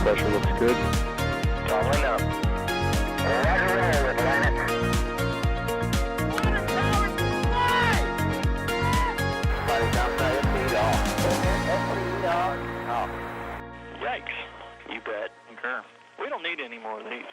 pressure looks good. Following up. Roger, roll with Planet. Flight outside of speed off. Yikes. You bet. Okay. We don't need any more of these.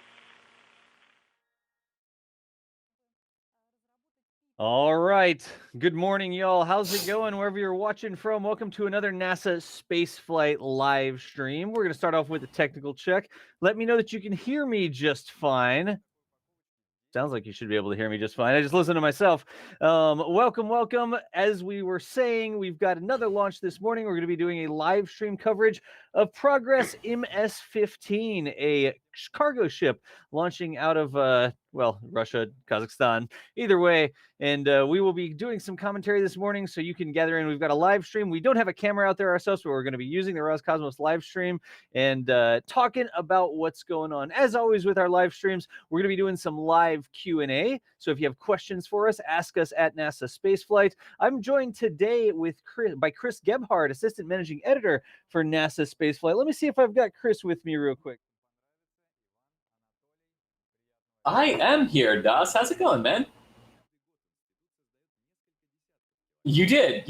All right. Good morning, y'all. How's it going wherever you're watching from? Welcome to another NASA Spaceflight live stream. We're going to start off with a technical check. Let me know that you can hear me just fine. Sounds like you should be able to hear me just fine. I just listened to myself. Welcome. As we were saying, we've got another launch this morning. We're going to be doing a live stream coverage of Progress MS-15, a cargo ship launching out of, Russia, Kazakhstan, either way. And we will be doing some commentary this morning so you can gather in. We've got a live stream. We don't have a camera out there ourselves, but we're going to be using the Roscosmos live stream and talking about what's going on. As always with our live streams, we're going to be doing some live Q&A. So if you have questions for us, ask us at NASASpaceflight. I'm joined today by Chris Gebhardt, Assistant Managing Editor for NASA Spaceflight. Let me see if I've got Chris with me real quick. I am here, Das. How's it going, man? You did.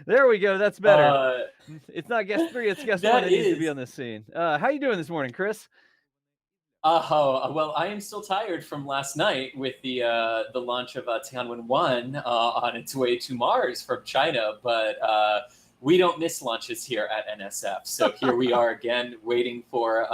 There we go. That's better. It's not guest 3, it's guest 1 that needs to be on this scene. How you doing this morning, Chris? Well, I am still tired from last night with the launch of Tianwen-1 on its way to Mars from China, but we don't miss launches here at NSF. So here we are again, waiting for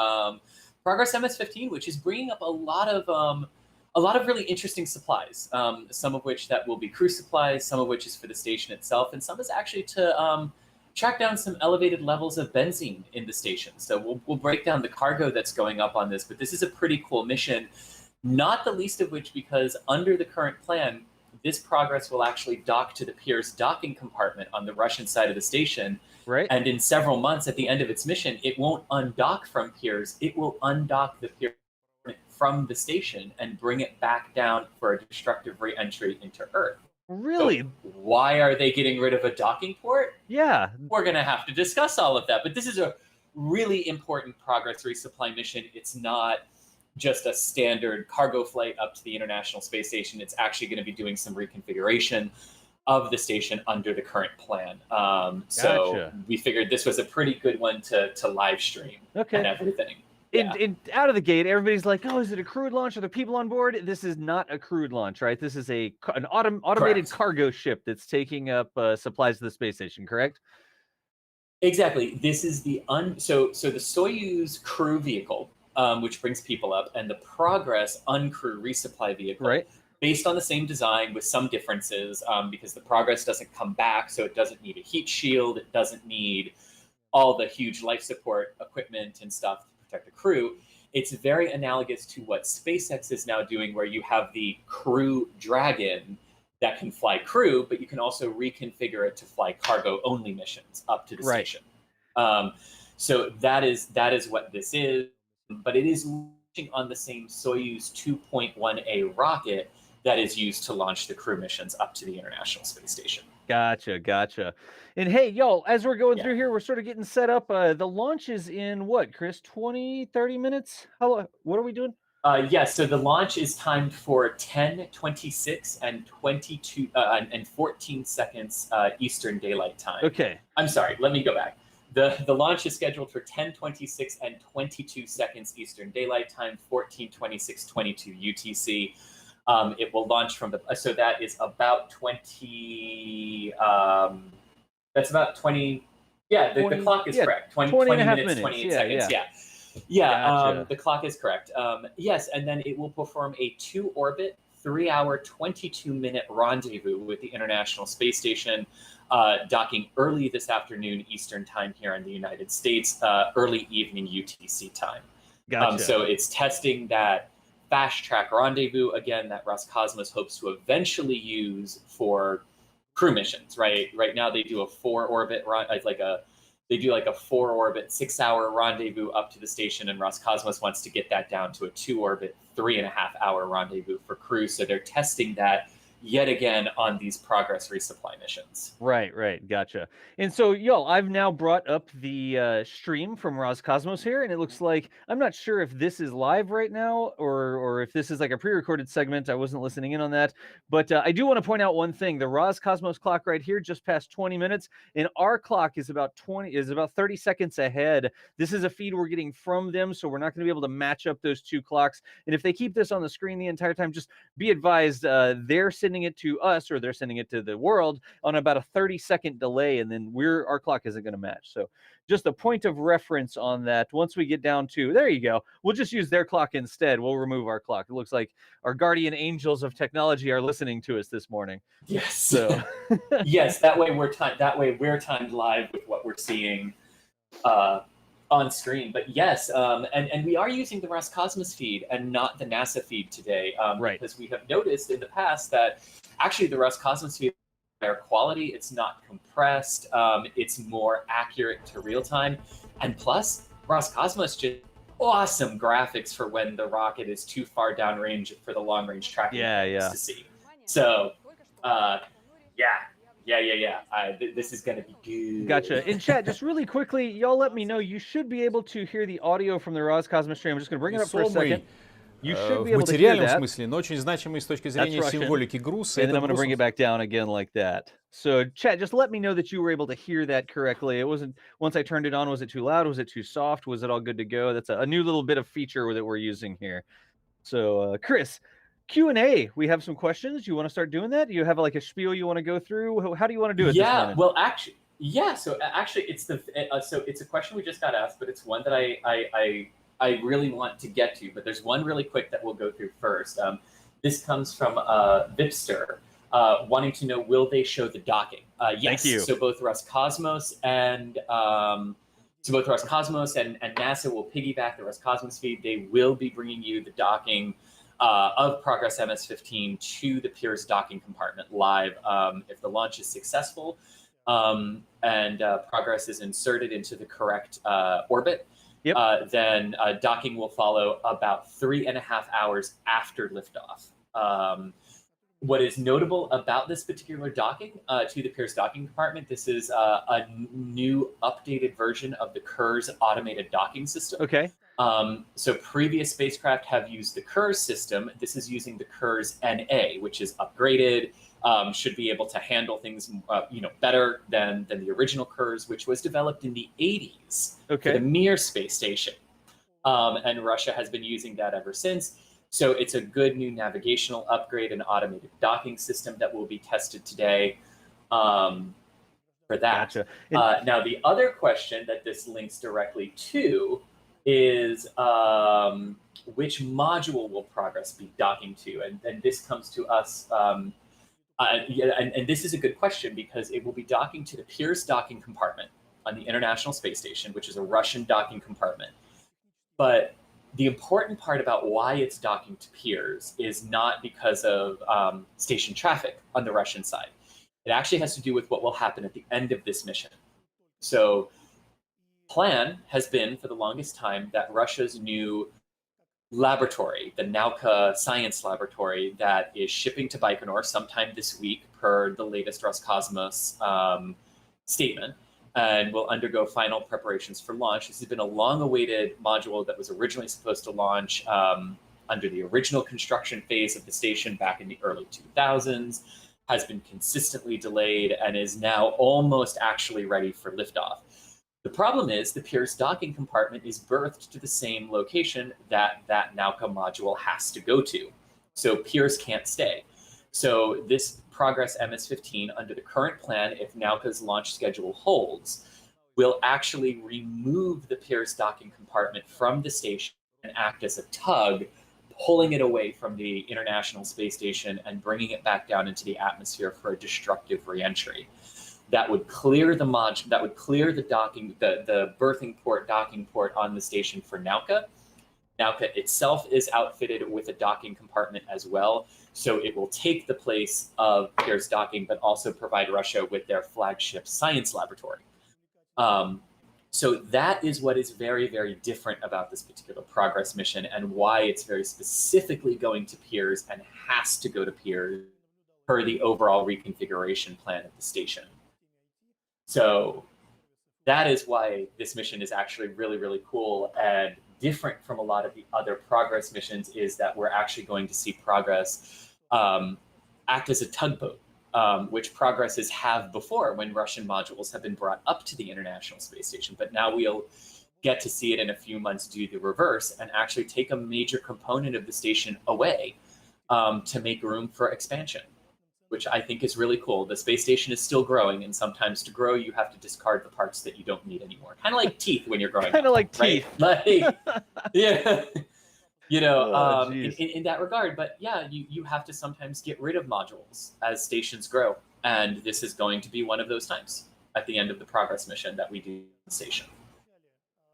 Progress MS-15, which is bringing up a lot of really interesting supplies. Some of which that will be crew supplies, some of which is for the station itself, and some is actually to track down some elevated levels of benzene in the station. So we'll break down the cargo that's going up on this, but this is a pretty cool mission, not the least of which because under the current plan, this Progress will actually dock to the Pirs docking compartment on the Russian side of the station. Right. And in several months at the end of its mission, it won't undock from Pirs, it will undock the Pirs from the station and bring it back down for a destructive re-entry into Earth. Really? So why are they getting rid of a docking port? Yeah. We're going to have to discuss all of that. But this is a really important Progress resupply mission. It's not just a standard cargo flight up to the International Space Station. It's actually going to be doing some reconfiguration of the station under the current plan. So we figured this was a pretty good one to live stream and everything. Out of the gate, everybody's like, "Oh, is it a crewed launch? Are there people on board?" This is not a crewed launch, right? This is an automated cargo ship that's taking up supplies to the space station, correct? Exactly. This is the so the Soyuz crew vehicle, which brings people up, and the Progress uncrew resupply vehicle, right? Based on the same design with some differences, because the Progress doesn't come back, so it doesn't need a heat shield, it doesn't need all the huge life support equipment and stuff to protect the crew. It's very analogous to what SpaceX is now doing, where you have the Crew Dragon that can fly crew, but you can also reconfigure it to fly cargo-only missions up to the station. So that is what this is, but it is launching on the same Soyuz 2.1A rocket that is used to launch the crew missions up to the International Space Station. Gotcha. And hey, y'all, as we're going through here, we're sort of getting set up. The launch is in what, Chris? 20, 30 minutes? What are we doing? So the launch is timed for 10:26 and 22 and 14 seconds Eastern Daylight Time. Okay. I'm sorry. Let me go back. The launch is scheduled for 10:26 and 22 seconds Eastern Daylight Time, 14:26:22 UTC. It will launch from so that is about 20. That's about 20. Yeah, the clock is correct. 20 minutes, 28 seconds. Yeah. The clock is correct. Yes, and then it will perform a 2-orbit, 3-hour, 22-minute rendezvous with the International Space Station, docking early this afternoon Eastern Time here in the United States, early evening UTC time. Gotcha. So it's testing that fast-track rendezvous, again, that Roscosmos hopes to eventually use for crew missions, right? Right now they do a 4-orbit, they do like a 4-orbit, 6-hour rendezvous up to the station, and Roscosmos wants to get that down to a 2-orbit, 3.5-hour rendezvous for crew. So they're testing that yet again on these Progress resupply missions. Right, gotcha. And so, I've now brought up the stream from Roscosmos here, and it looks like I'm not sure if this is live right now or if this is like a pre-recorded segment. I wasn't listening in on that, but I do want to point out one thing: the Roscosmos clock right here just passed 20 minutes, and our clock is about 30 seconds ahead. This is a feed we're getting from them, so we're not going to be able to match up those two clocks. And if they keep this on the screen the entire time, just be advised they're sending it to us or they're sending it to the world on about a 30-second delay, and then our clock isn't going to match. So just a point of reference on that. Once we get down to, there you go, we'll just use their clock instead. We'll remove our clock. It looks like our guardian angels of technology are listening to us this morning. Yes. So yes, that way we're timed live with what we're seeing on screen. But yes, and we are using the Roscosmos feed and not the NASA feed today, right, because we have noticed in the past that actually the Roscosmos feed is higher quality, it's not compressed, it's more accurate to real time, and plus Roscosmos just awesome graphics for when the rocket is too far downrange for the long range tracking to see. So this is going to be good. Gotcha. In chat, just really quickly, y'all let me know. You should be able to hear the audio from the Roscosmos stream. I'm just going to bring it up for a second. You should be able to hear that. смысле, но очень значимый с точки зрения символики груза. And then I'm going to bring it back down again like that. So chat, just let me know that you were able to hear that correctly. It wasn't, once I turned it on, was it too loud? Was it too soft? Was it all good to go? That's a new little bit of feature that we're using here. So Chris, Q&A, we have some questions. You want to start doing that? Do you have like a spiel you want to go through? How do you want to do it? Yeah, well, actually, so it's it's a question we just got asked, but it's one that I really want to get to. But there's one really quick that we'll go through first. This comes from Vipster, wanting to know, will they show the docking? Yes. Thank you. So both Roscosmos and NASA will piggyback the Roscosmos feed. They will be bringing you the docking of Progress MS-15 to the Pirs docking compartment live if the launch is successful and Progress is inserted into the correct orbit. Yep. Then docking will follow about 3.5 hours after liftoff. What is notable about this particular docking to the Pirs docking compartment, this is a new updated version of the Kurs automated docking system. Okay. So previous spacecraft have used the Kurs system. This is using the Kurs NA, which is upgraded, should be able to handle things better than the original Kurs, which was developed in the 80s for the Mir space station. And Russia has been using that ever since. So it's a good new navigational upgrade and automated docking system that will be tested today for that. Gotcha. Now, the other question that this links directly to is which module will Progress be docking to? And this comes to us, and this is a good question because it will be docking to the Pirs docking compartment on the International Space Station, which is a Russian docking compartment. But the important part about why it's docking to Pirs is not because of station traffic on the Russian side. It actually has to do with what will happen at the end of this mission. So plan has been for the longest time that Russia's new laboratory, the Nauka science laboratory that is shipping to Baikonur sometime this week per the latest Roscosmos statement, and will undergo final preparations for launch. This has been a long-awaited module that was originally supposed to launch under the original construction phase of the station back in the early 2000s, has been consistently delayed, and is now almost actually ready for liftoff. The problem is the Pirs docking compartment is berthed to the same location that Nauka module has to go to. So Pirs can't stay. So this Progress MS-15, under the current plan, if Nauka's launch schedule holds, will actually remove the Pirs docking compartment from the station and act as a tug, pulling it away from the International Space Station and bringing it back down into the atmosphere for a destructive reentry. That would clear the docking, the berthing port, docking port on the station for Nauka. Nauka itself is outfitted with a docking compartment as well, so it will take the place of Pirs docking, but also provide Russia with their flagship science laboratory. So that is what is very, very different about this particular Progress mission and why it's very specifically going to Pirs and has to go to Pirs per the overall reconfiguration plan of the station. So that is why this mission is actually really, really cool and different from a lot of the other Progress missions, is that we're actually going to see Progress act as a tugboat, which Progresses have before when Russian modules have been brought up to the International Space Station. But now we'll get to see it in a few months do the reverse and actually take a major component of the station away to make room for expansion, which I think is really cool. The space station is still growing, and sometimes to grow, you have to discard the parts that you don't need anymore. Kind of like teeth when you're growing up. Kind of like teeth. Right? Like, yeah. You know, Oh, in that regard. But yeah, you have to sometimes get rid of modules as stations grow. And this is going to be one of those times at the end of the Progress mission that we do on the station.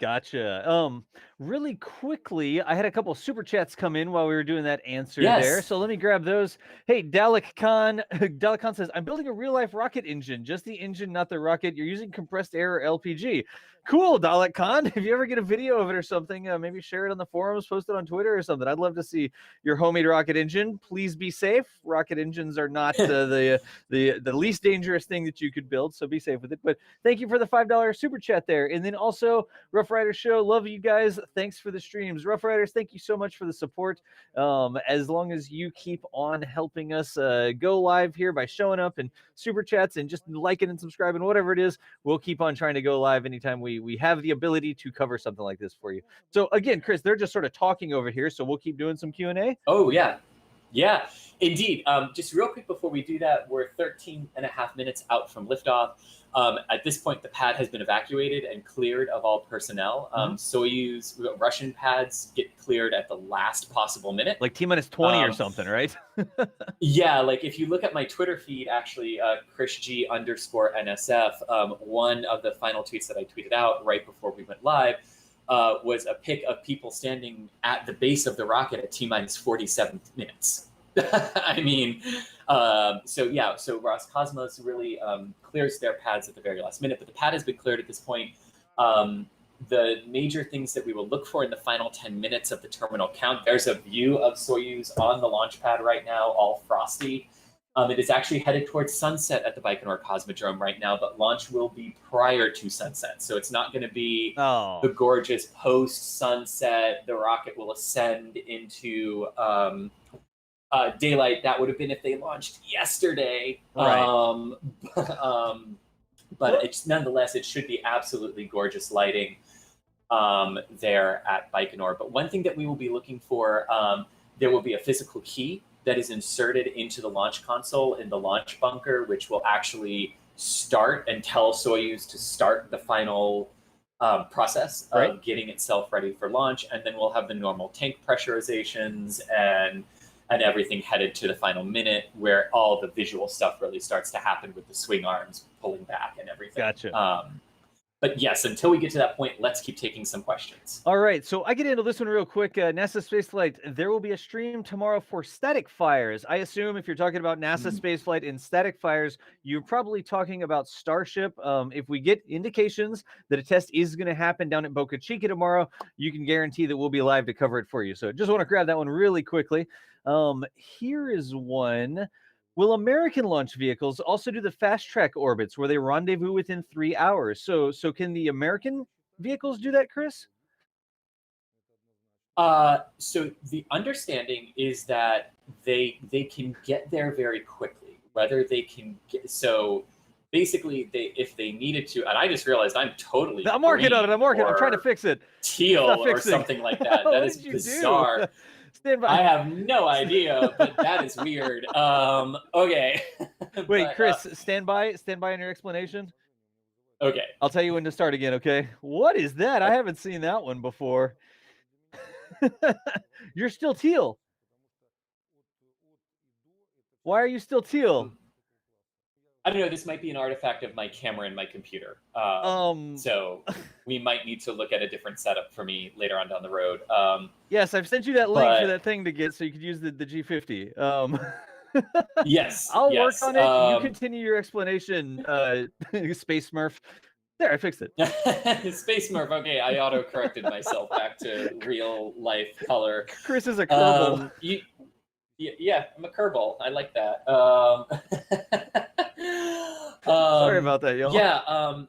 Gotcha. Really quickly, I had a couple super chats come in while we were doing that answer there. So let me grab those. Hey, Dalek Khan. Dalek Khan says, I'm building a real life rocket engine, just the engine, not the rocket. You're using compressed air or LPG. Cool, Dalek Khan. If you ever get a video of it or something, maybe share it on the forums, post it on Twitter or something. I'd love to see your homemade rocket engine. Please be safe. Rocket engines are not the least dangerous thing that you could build, so be safe with it. But thank you for the $5 super chat there. And then also, Rough Riders Show, love you guys. Thanks for the streams. Rough Riders, thank you so much for the support. As long as you keep on helping us go live here by showing up and super chats and just liking and subscribing, whatever it is, we'll keep on trying to go live anytime we have the ability to cover something like this for you. So again, Chris, they're just sort of talking over here, so we'll keep doing some Q&A. Oh, yeah. Yeah, indeed. Just real quick before we do that, we're 13 and a half minutes out from liftoff. At this point, the pad has been evacuated and cleared of all personnel. Soyuz, Russian pads get cleared at the last possible minute. Like T-minus 20 or something, right? Yeah, like if you look at my Twitter feed, actually, ChrisG_NSF, one of the final tweets that I tweeted out right before we went live was a pic of people standing at the base of the rocket at T-minus 47 minutes. I mean, so Roscosmos really clears their pads at the very last minute, but the pad has been cleared at this point. The major things that we will look for in the final 10 minutes of the terminal count, there's a view of Soyuz on the launch pad right now, all frosty. It is actually headed towards sunset at the Baikonur Cosmodrome right now, but launch will be prior to sunset. So it's not going to be the gorgeous post-sunset. The rocket will ascend into daylight. That would have been if they launched yesterday. Right. But it's nonetheless, it should be absolutely gorgeous lighting there at Baikonur. But one thing that we will be looking for, there will be a physical key that is inserted into the launch console in the launch bunker, which will actually start and tell Soyuz to start the final process of getting itself ready for launch. And then we'll have the normal tank pressurizations and everything headed to the final minute where all the visual stuff really starts to happen with the swing arms pulling back and everything. Gotcha. But yes, until we get to that point, let's keep taking some questions. All right, so I get into this one real quick. NASA Spaceflight, there will be a stream tomorrow for static fires. I assume if you're talking about NASA Spaceflight and static fires, you're probably talking about Starship. If we get indications that a test is going to happen down at Boca Chica tomorrow, you can guarantee that we'll be live to cover it for you. So just want to grab that one really quickly. Here is one. Will American launch vehicles also do the fast track orbits where they rendezvous within 3 hours? So can the American vehicles do that, Chris? So the understanding is that they can get there very quickly. Whether they can get, so basically if they needed to, and I just realized I'm totally I'm working on it. I'm trying to fix it. Teal or something like that. That is bizarre. Stand by. I have no idea, but that is weird. Okay. Wait, Chris, stand by on your explanation. Okay. I'll tell you when to start again, okay? What is that? I haven't seen that one before. You're still teal. Why are you still teal? I don't know. This might be an artifact of my camera and my computer. So we might need to look at a different setup for me later on down the road. Yes, I've sent you that link for that thing to get so you could use the G50. Yes. I'll work on it. You continue your explanation, Space Smurf. There, I fixed it. Space Smurf. Okay, I auto-corrected myself back to real life color. Chris is a Kerbal. Yeah, I'm a curveball. I like that. Sorry about that, y'all. Yeah.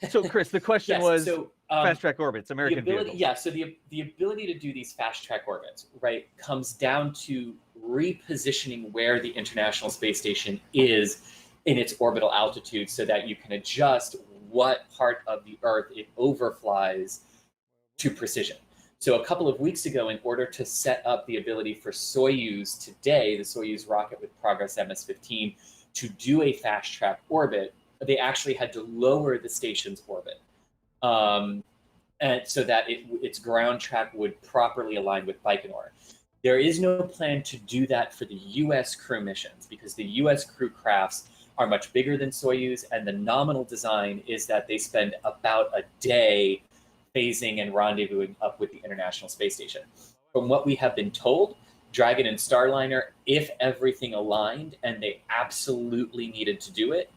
So, Chris, the question yes, was so, fast track orbits, American vehicles. Yeah, so the ability to do these fast track orbits, right, comes down to repositioning where the International Space Station is in its orbital altitude so that you can adjust what part of the Earth it overflies to precision. So a couple of weeks ago, in order to set up the ability for Soyuz today, the Soyuz rocket with Progress MS-15, to do a fast track orbit, they actually had to lower the station's orbit. And so that its ground track would properly align with Baikonur. There is no plan to do that for the US crew missions because the US crew crafts are much bigger than Soyuz, and the nominal design is that they spend about a day phasing and rendezvousing up with the International Space Station. From what we have been told, Dragon and Starliner, if everything aligned and they absolutely needed to do it,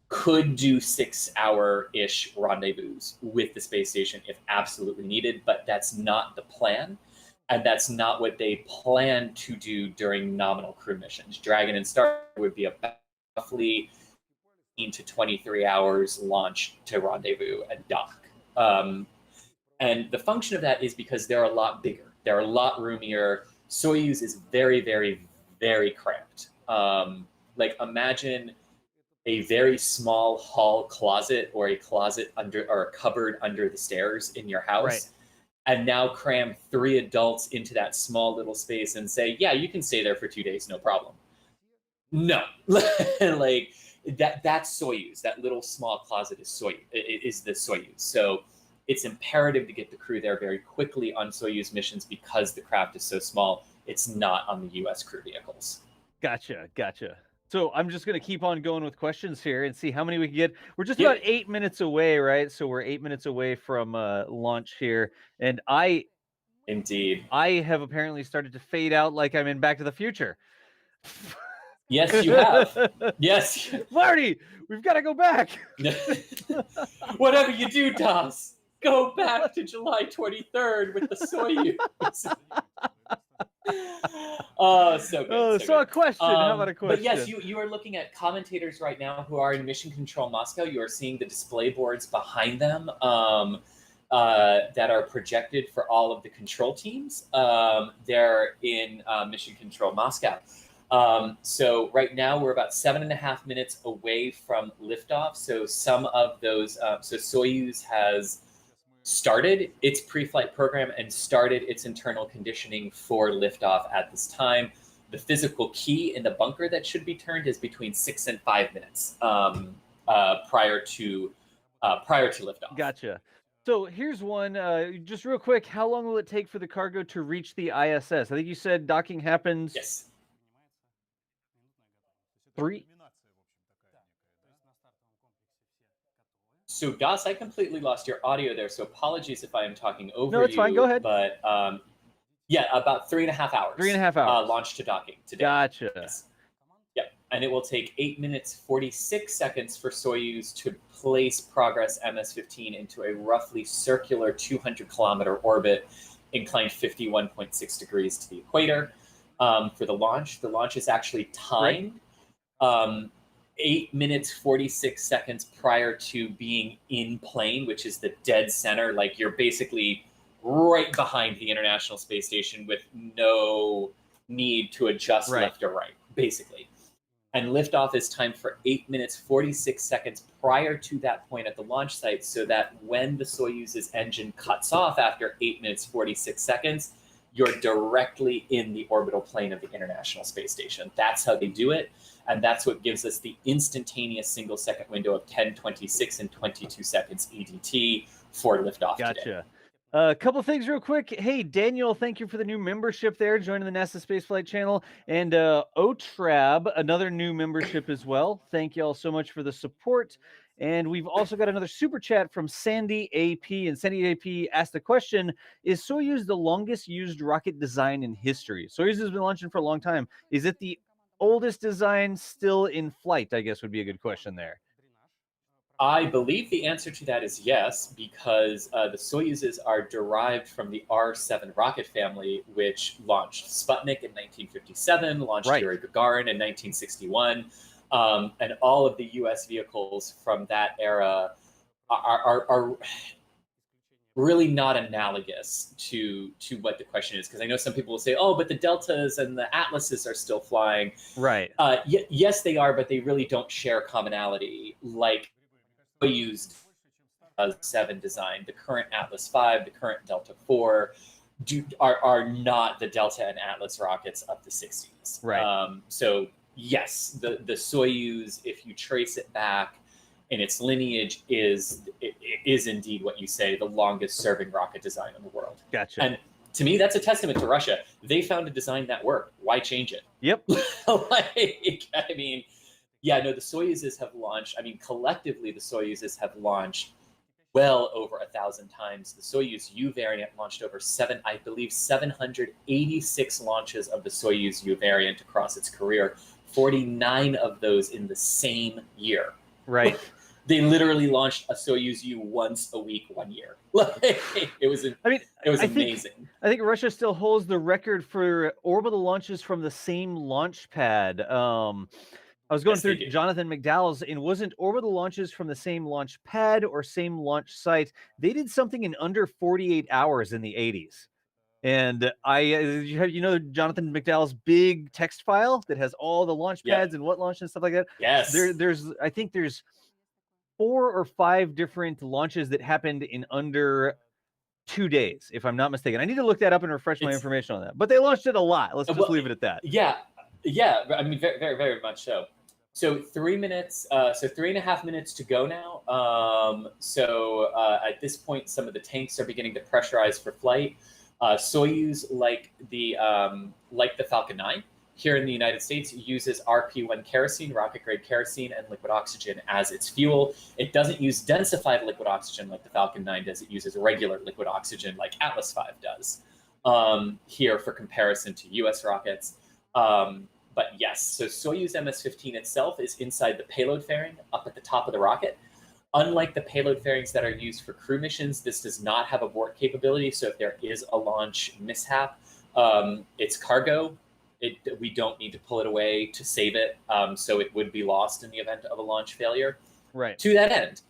could do 6-hour-ish rendezvous with the space station if absolutely needed, but that's not the plan. And that's not what they plan to do during nominal crew missions. Dragon and Star would be about roughly 18 to 23 hours launch to rendezvous and dock. And the function of that is because they're a lot bigger. They're a lot roomier. Soyuz is very, very, very cramped. Like imagine a very small hall closet or a closet under or a cupboard under the stairs in your house. Right. And now cram 3 adults into that small little space and say, yeah, you can stay there for 2 days, no problem. No, like that's Soyuz. That little small closet is Soyuz. Is the Soyuz. So it's imperative to get the crew there very quickly on Soyuz missions because the craft is so small. It's not on the U.S. crew vehicles. Gotcha. So I'm just going to keep on going with questions here and see how many we can get. We're just about 8 minutes away, right? So we're 8 minutes away from launch here. And I have apparently started to fade out like I'm in Back to the Future. Yes, you have. Yes. Marty, we've got to go back. Whatever you do, Das, go back to July 23rd with the Soyuz. Oh, so good. So a question. How about a question? But yes, you are looking at commentators right now who are in Mission Control Moscow. You are seeing the display boards behind them that are projected for all of the control teams. They're in Mission Control Moscow. So right now we're about 7.5 minutes away from liftoff. So some of those, so Soyuz has started its pre-flight program and started its internal conditioning for liftoff at this time. The physical key in the bunker that should be turned is between 6 and 5 minutes prior to liftoff. Gotcha. So here's one, just real quick. How long will it take for the cargo to reach the ISS? I think you said docking happens. Yes. 3. So Das, I completely lost your audio there, so apologies if I am talking over you. No, it's fine. Go ahead. But yeah, about 3.5 hours. 3.5 hours. Launch to docking today. Gotcha. Yes. Yep. And it will take 8 minutes 46 seconds for Soyuz to place Progress MS-15 into a roughly circular 200-kilometer orbit, inclined 51.6 degrees to the equator. For the launch is actually timed. Right. 8 minutes 46 seconds prior to being in plane, which is the dead center. Like you're basically right behind the International Space Station with no need to adjust left or right, basically. And liftoff is timed for 8 minutes 46 seconds prior to that point at the launch site, so that when the Soyuz's engine cuts off after 8 minutes 46 seconds, you're directly in the orbital plane of the International Space Station. That's how they do it. And that's what gives us the instantaneous single-second window of 10:26 and 22 seconds EDT for liftoff today. Gotcha. A couple things real quick. Hey, Daniel, thank you for the new membership there, joining the NASA Spaceflight channel. And OTRAB, another new membership as well. Thank you all so much for the support. And we've also got another super chat from Sandy AP. And Sandy AP asked the question, is Soyuz the longest used rocket design in history? Soyuz has been launching for a long time. Is it the oldest design still in flight, I guess would be a good question there. I believe the answer to that is yes, because the Soyuzes are derived from the R-7 rocket family, which launched Sputnik in 1957, launched Yuri Gagarin in 1961, and all of the U.S. vehicles from that era are really not analogous to what the question is, because I know some people will say, oh, but the Deltas and the Atlases are still flying. Right. Yes, they are, but they really don't share commonality like Soyuz 7 design. The current Atlas 5, the current Delta 4 are not the Delta and Atlas rockets of the 60s. Right. So yes, the Soyuz, if you trace it back in its lineage, is indeed what you say, the longest serving rocket design in the world. Gotcha. And to me, that's a testament to Russia. They found a design that worked. Why change it? Yep. I mean, yeah, no, the Soyuzes have launched, I mean, collectively, the Soyuzes have launched well over 1,000 times. The Soyuz U variant launched over 786 launches of the Soyuz U variant across its career, 49 of those in the same year. Right. They literally launched a Soyuz U once a week, 1 year. It was amazing. I think Russia still holds the record for orbital launches from the same launch pad. I was going through Jonathan McDowell's, and wasn't orbital launches from the same launch pad or same launch site. They did something in under 48 hours in the 80s. And you know Jonathan McDowell's big text file that has all the launch pads and what launched and stuff like that? Yes. I think there's 4 or 5 different launches that happened in under 2 days, if I'm not mistaken. I need to look that up and refresh my information on that. But they launched it a lot. Let's just leave it at that. Yeah. I mean, very, very, very much so. So 3 minutes, so 3.5 minutes to go now. At this point, some of the tanks are beginning to pressurize for flight. Soyuz, like the Falcon 9 here in the United States, uses RP1 kerosene, rocket-grade kerosene, and liquid oxygen as its fuel. It doesn't use densified liquid oxygen like the Falcon 9 does. It uses regular liquid oxygen like Atlas 5 does here for comparison to US rockets. But yes, so Soyuz MS-15 itself is inside the payload fairing up at the top of the rocket. Unlike the payload fairings that are used for crew missions, this does not have abort capability. So if there is a launch mishap, it's cargo. We don't need to pull it away to save it. So it would be lost in the event of a launch failure. Right. To that end,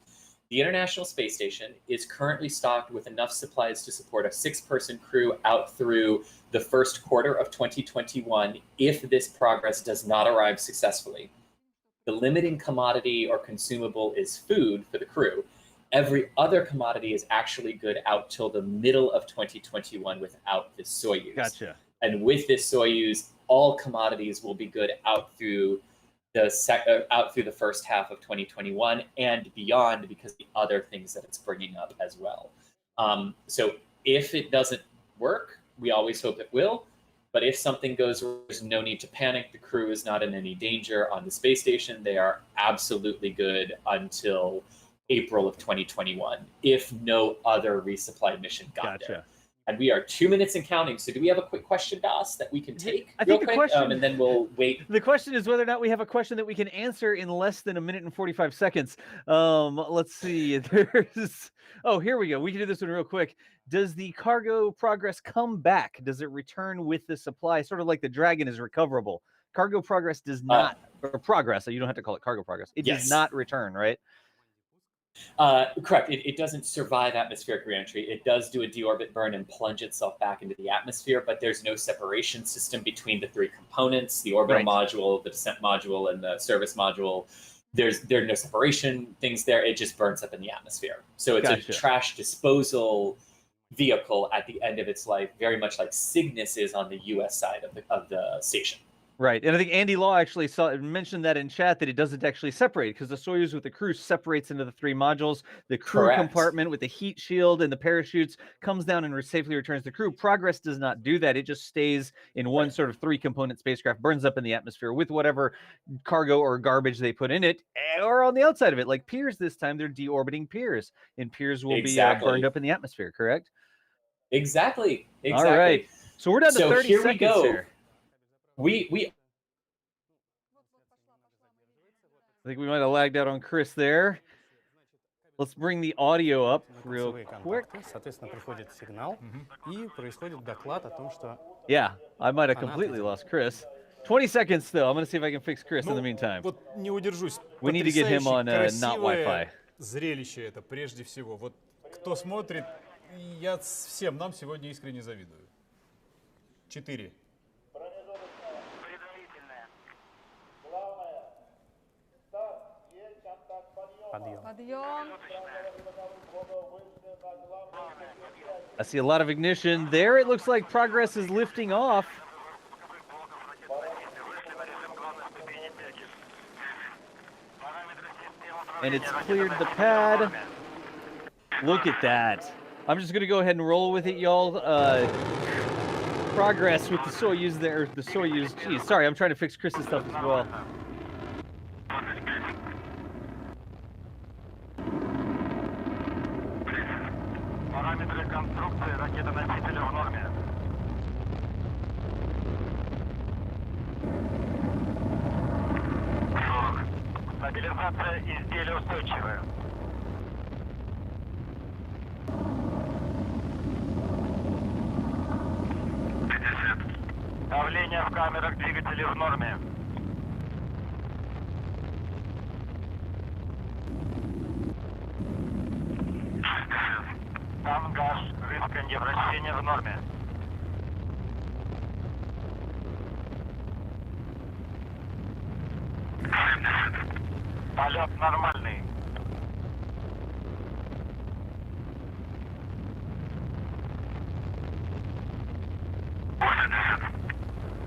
the International Space Station is currently stocked with enough supplies to support a 6-person crew out through the first quarter of 2021 if this progress does not arrive successfully. The limiting commodity or consumable is food for the crew. Every other commodity is actually good out till the middle of 2021 without this Soyuz. Gotcha. And with this Soyuz, all commodities will be good out through the first half of 2021 and beyond, because the other things that it's bringing up as well. So if it doesn't work, we always hope it will. But if something goes wrong, there's no need to panic. The crew is not in any danger on the space station. They are absolutely good until April of 2021, if no other resupply mission got there. And we are 2 minutes and counting. So do we have a quick question, Das, that we can take I think the question, and then we'll wait. The question is whether or not we have a question that we can answer in less than 1 minute and 45 seconds. Let's see. Oh, here we go. We can do this one real quick. Does the cargo progress come back? Does it return with the supply? Sort of like the Dragon is recoverable. Cargo progress does not, or progress, so you don't have to call it cargo progress. It does not return, right? Correct. It doesn't survive atmospheric reentry. It does do a deorbit burn and plunge itself back into the atmosphere, but there's no separation system between the 3 components, the orbital module, the descent module, and the service module. There are no separation things there. It just burns up in the atmosphere. So it's a trash disposal vehicle at the end of its life, very much like Cygnus is on the US side of the station. Right. And I think Andy Law actually mentioned that in chat, that it doesn't actually separate, because the Soyuz with the crew separates into the 3 modules. The crew compartment with the heat shield and the parachutes comes down and safely returns the crew. Progress does not do that. It just stays in one sort of 3-component spacecraft, burns up in the atmosphere with whatever cargo or garbage they put in it, or on the outside of it. Like Piers this time, they're deorbiting Piers, and Piers will be burned up in the atmosphere, correct? Exactly. All right. So we're down to 30 here seconds we go. here. I think we might have lagged out on Chris there. Let's bring the audio up real Кольцевые quick. контакты, соответственно, приходит сигнал, и происходит доклад о том, что... Yeah, I might have completely lost Chris. 20 seconds still. I'm going to see if I can fix Chris in the meantime. Вот не удержусь. We need to get him on not Wi-Fi. Зрелище это прежде всего. Вот кто смотрит, я всем нам сегодня искренне завидую. 4. Подъем. I see a lot of ignition there. It looks like progress is lifting off. And it's cleared the pad. Look at that. I'm just going to go ahead and roll with it, y'all. Progress with the Soyuz there. The Soyuz. Geez, sorry, I'm trying to fix Chris's stuff as well. Параметры конструкции ракеты-носителя в норме. Стабилизация изделия устойчивая. Давление в камерах двигателей в норме. Тангаж, рысканье, вращение в норме. Полет нормальный.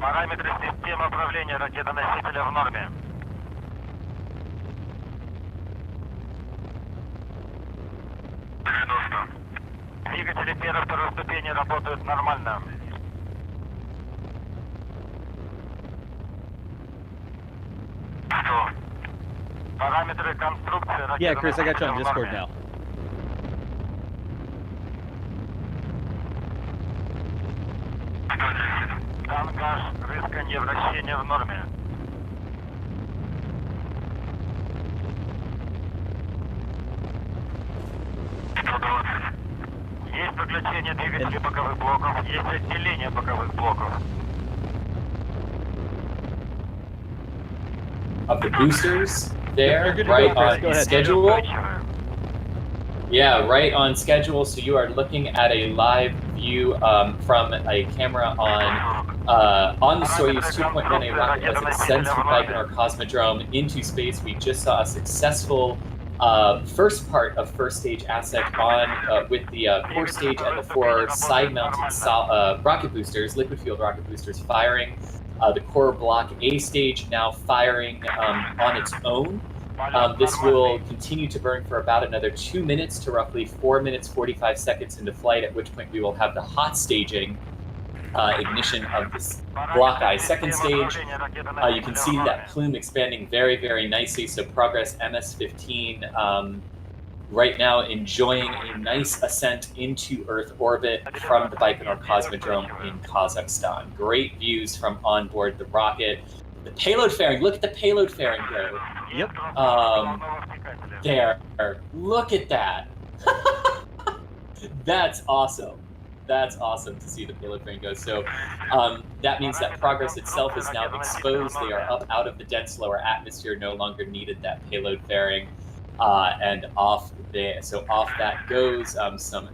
Параметры системы управления ракетоносителя в норме. Двигатели первой и второй ступени работают нормально. Что? Параметры конструкции ракеты. Yeah, Chris, I got you on Discord now. Тангаж, рысканье, вращение в норме. Есть подключение двигателей боковых блоков, есть отделение боковых блоков. Of the boosters there, You're good to right go, Chris. Go on ahead. schedule. Yeah, right on schedule. So you are looking at a live view from a camera on the Soyuz 2.1A rocket as it ascends from Baikonur Cosmodrome into space. We just saw a successful first part of first stage ascent on with the core stage and the 4 side-mounted rocket boosters, liquid fueled rocket boosters, firing. The core block A stage now firing on its own. This will continue to burn for about another 2 minutes to roughly 4 minutes 45 seconds into flight, at which point we will have the hot staging ignition of this block I second stage. You can see that plume expanding very, very nicely. So Progress MS-15 right now enjoying a nice ascent into Earth orbit from the Baikonur Cosmodrome in Kazakhstan. Great views from onboard the rocket. The payload fairing, look at the payload fairing go. Yep. There, look at that. That's awesome. That's awesome to see the payload fairing go. So that means that Progress itself is now exposed. They are up out of the dense lower atmosphere, no longer needed that payload fairing. And off that goes some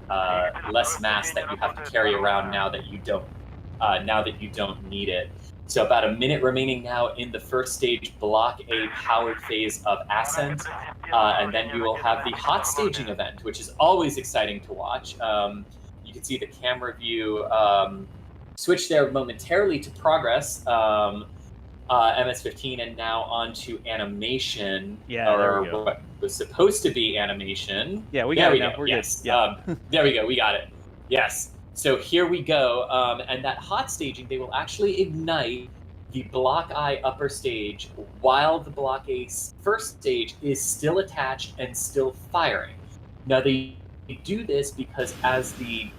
less mass that you have to carry around now that you don't need it. So about a minute remaining now in the first stage Block A powered phase of ascent, and then we will have the hot staging event, which is always exciting to watch. You can see the camera view switch there momentarily to Progress. MS-15 and now onto animation, Yeah, there we go. what was supposed to be animation. Yeah, we got it now. We're yes. good. Yeah. There we go. We got it. Yes. So here we go. And that hot staging, they will actually ignite the Block I upper stage while the Block A first stage is still attached and still firing. Now they do this because as the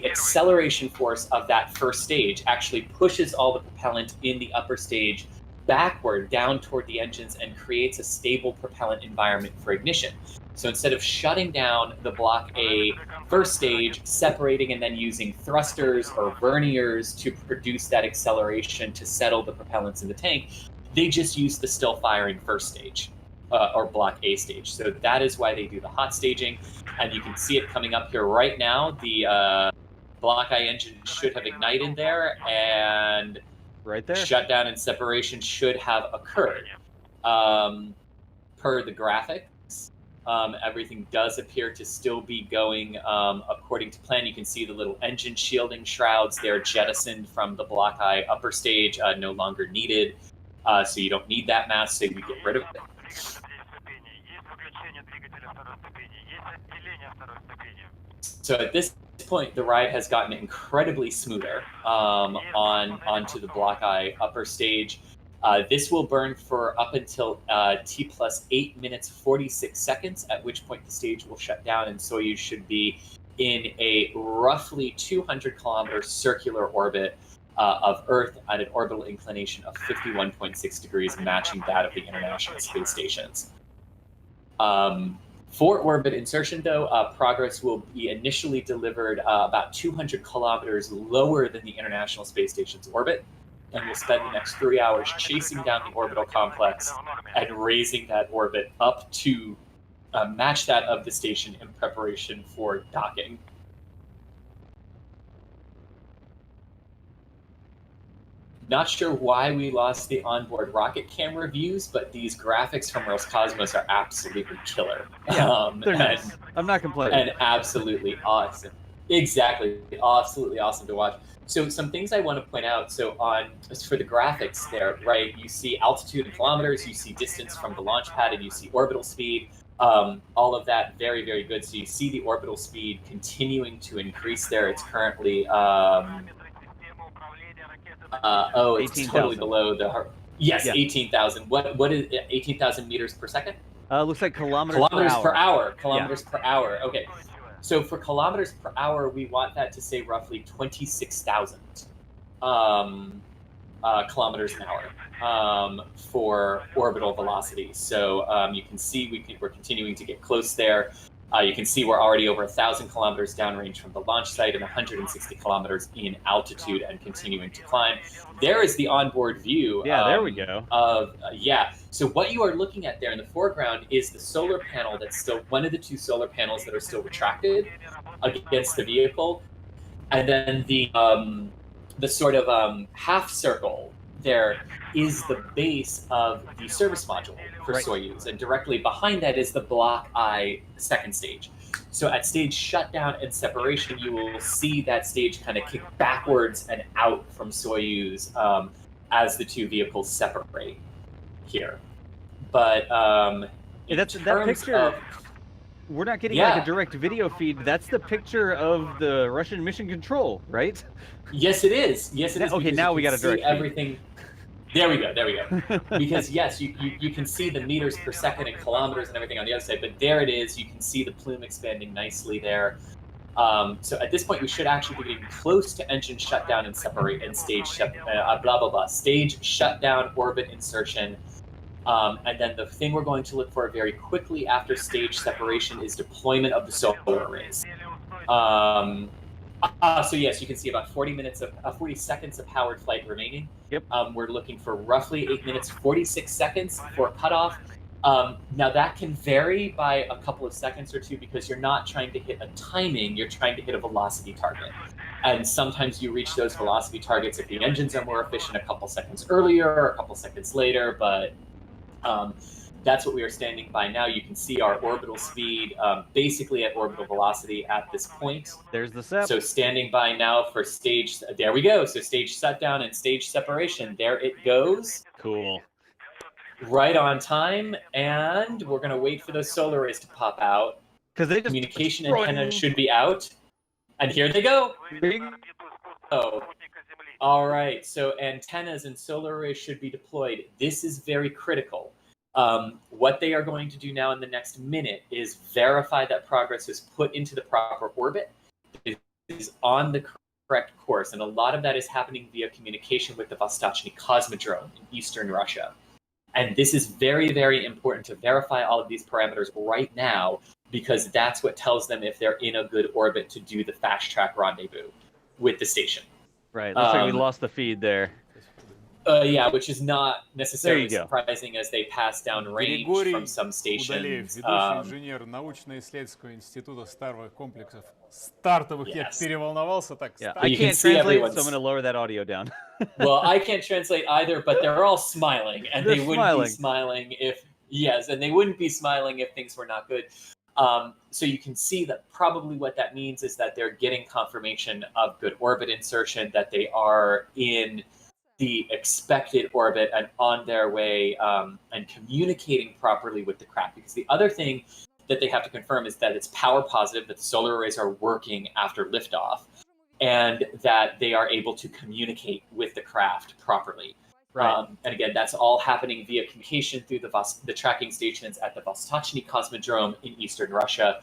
acceleration force of that first stage actually pushes all the propellant in the upper stage backward down toward the engines and creates a stable propellant environment for ignition. So instead of shutting down the Block A first stage, separating and then using thrusters or verniers to produce that acceleration to settle the propellants in the tank, they just use the still firing first stage, or Block A stage. So that is why they do the hot staging. And you can see it coming up here right now. The Block I engine should have ignited there, and Right there. shutdown and separation should have occurred. Per the graphics, everything does appear to still be going according to plan. You can see the little engine shielding shrouds. They're jettisoned from the Block I upper stage, no longer needed. So you don't need that mass, so you get rid of it. So at this point, the ride has gotten incredibly smoother onto the Block I upper stage. This will burn for up until T plus 8 minutes 46 seconds, at which point the stage will shut down and Soyuz should be in a roughly 200 kilometer circular orbit of Earth at an orbital inclination of 51.6 degrees, matching that of the International Space Stations. For orbit insertion, though, Progress will be initially delivered about 200 kilometers lower than the International Space Station's orbit, and will spend the next 3 hours chasing down the orbital complex and raising that orbit up to match that of the station in preparation for docking. Not sure why we lost the onboard rocket camera views, but these graphics from Roscosmos are absolutely killer. Yeah, they're nice. I'm not complaining. And absolutely awesome. Exactly. Absolutely awesome to watch. So some things I want to point out. So for the graphics there, right, you see altitude in kilometers, you see distance from the launch pad, and you see orbital speed. All of that very, very good. So you see the orbital speed continuing to increase there. It's currently... it's 18, totally 000. below the... Yes, Yeah. 18,000. What is 18,000 meters per second? Looks like kilometers per hour. Kilometers Yeah. per hour. Okay. So for kilometers per hour, we want that to say roughly 26,000 kilometers an hour for orbital velocity. So you can see we're continuing to get close there. You can see we're already over 1,000 kilometers downrange from the launch site and 160 kilometers in altitude and continuing to climb. There is the onboard view. Yeah, there we go. So what you are looking at there in the foreground is the solar panel that's still one of the two solar panels that are still retracted against the vehicle. And then the sort of half circle there is the base of the service module for Right. Soyuz, and directly behind that is the Block I second stage. So at stage shutdown and separation, you will see that stage kind of kick backwards and out from Soyuz as the two vehicles separate here. But That picture, we're not getting like a direct video feed. That's the picture of the Russian mission control, right? Yes, it is. Yes, it is. Okay, now we got a direct feed. Everything. There we go. Because yes, you can see the meters per second and kilometers and everything on the other side, but there it is. You can see the plume expanding nicely there. So at this point, we should actually be getting close to engine shutdown and separate and stage stage shutdown, orbit insertion. And then the thing we're going to look for very quickly after stage separation is deployment of the solar arrays. So yes, you can see about 40 seconds of powered flight remaining. Yep. We're looking for roughly 8 minutes 46 seconds for cutoff. Now that can vary by a couple of seconds or two because you're not trying to hit a timing, you're trying to hit a velocity target. And sometimes you reach those velocity targets if the engines are more efficient a couple seconds earlier or a couple seconds later, but that's what we are standing by now. You can see our orbital speed basically at orbital velocity at this point. There's the SEP. So standing by now for stage, there we go. So stage shutdown and stage separation, there it goes. Cool. Right on time, and we're gonna wait for those solar arrays to pop out. Because they just Communication antenna should be out. And here they go. Oh. All right, so antennas and solar arrays should be deployed. This is very critical. What they are going to do now in the next minute is verify that Progress is put into the proper orbit, is on the correct course, and a lot of that is happening via communication with the Baikonur Cosmodrome in eastern Russia. And this is very, very important to verify all of these parameters right now, because that's what tells them if they're in a good orbit to do the fast track rendezvous with the station. Right. Looks like we lost the feed there. Yeah, which is not necessarily go. surprising as they pass down range from some stations. Ведущий инженер научно-исследовательского института стартовых комплексов стартовых. Я переволновался так. Yeah, I can't translate, so I'm going to lower that audio down. Well, I can't translate either, but they're all smiling, and they wouldn't be smiling if they wouldn't be smiling if things were not good. So you can see that probably what that means is that they're getting confirmation of good orbit insertion, that they are in the expected orbit and on their way, and communicating properly with the craft. Because the other thing that they have to confirm is that it's power positive, that the solar arrays are working after liftoff, and that they are able to communicate with the craft properly. Right. And again, that's all happening via communication through the tracking stations at the Vostochny Cosmodrome in eastern Russia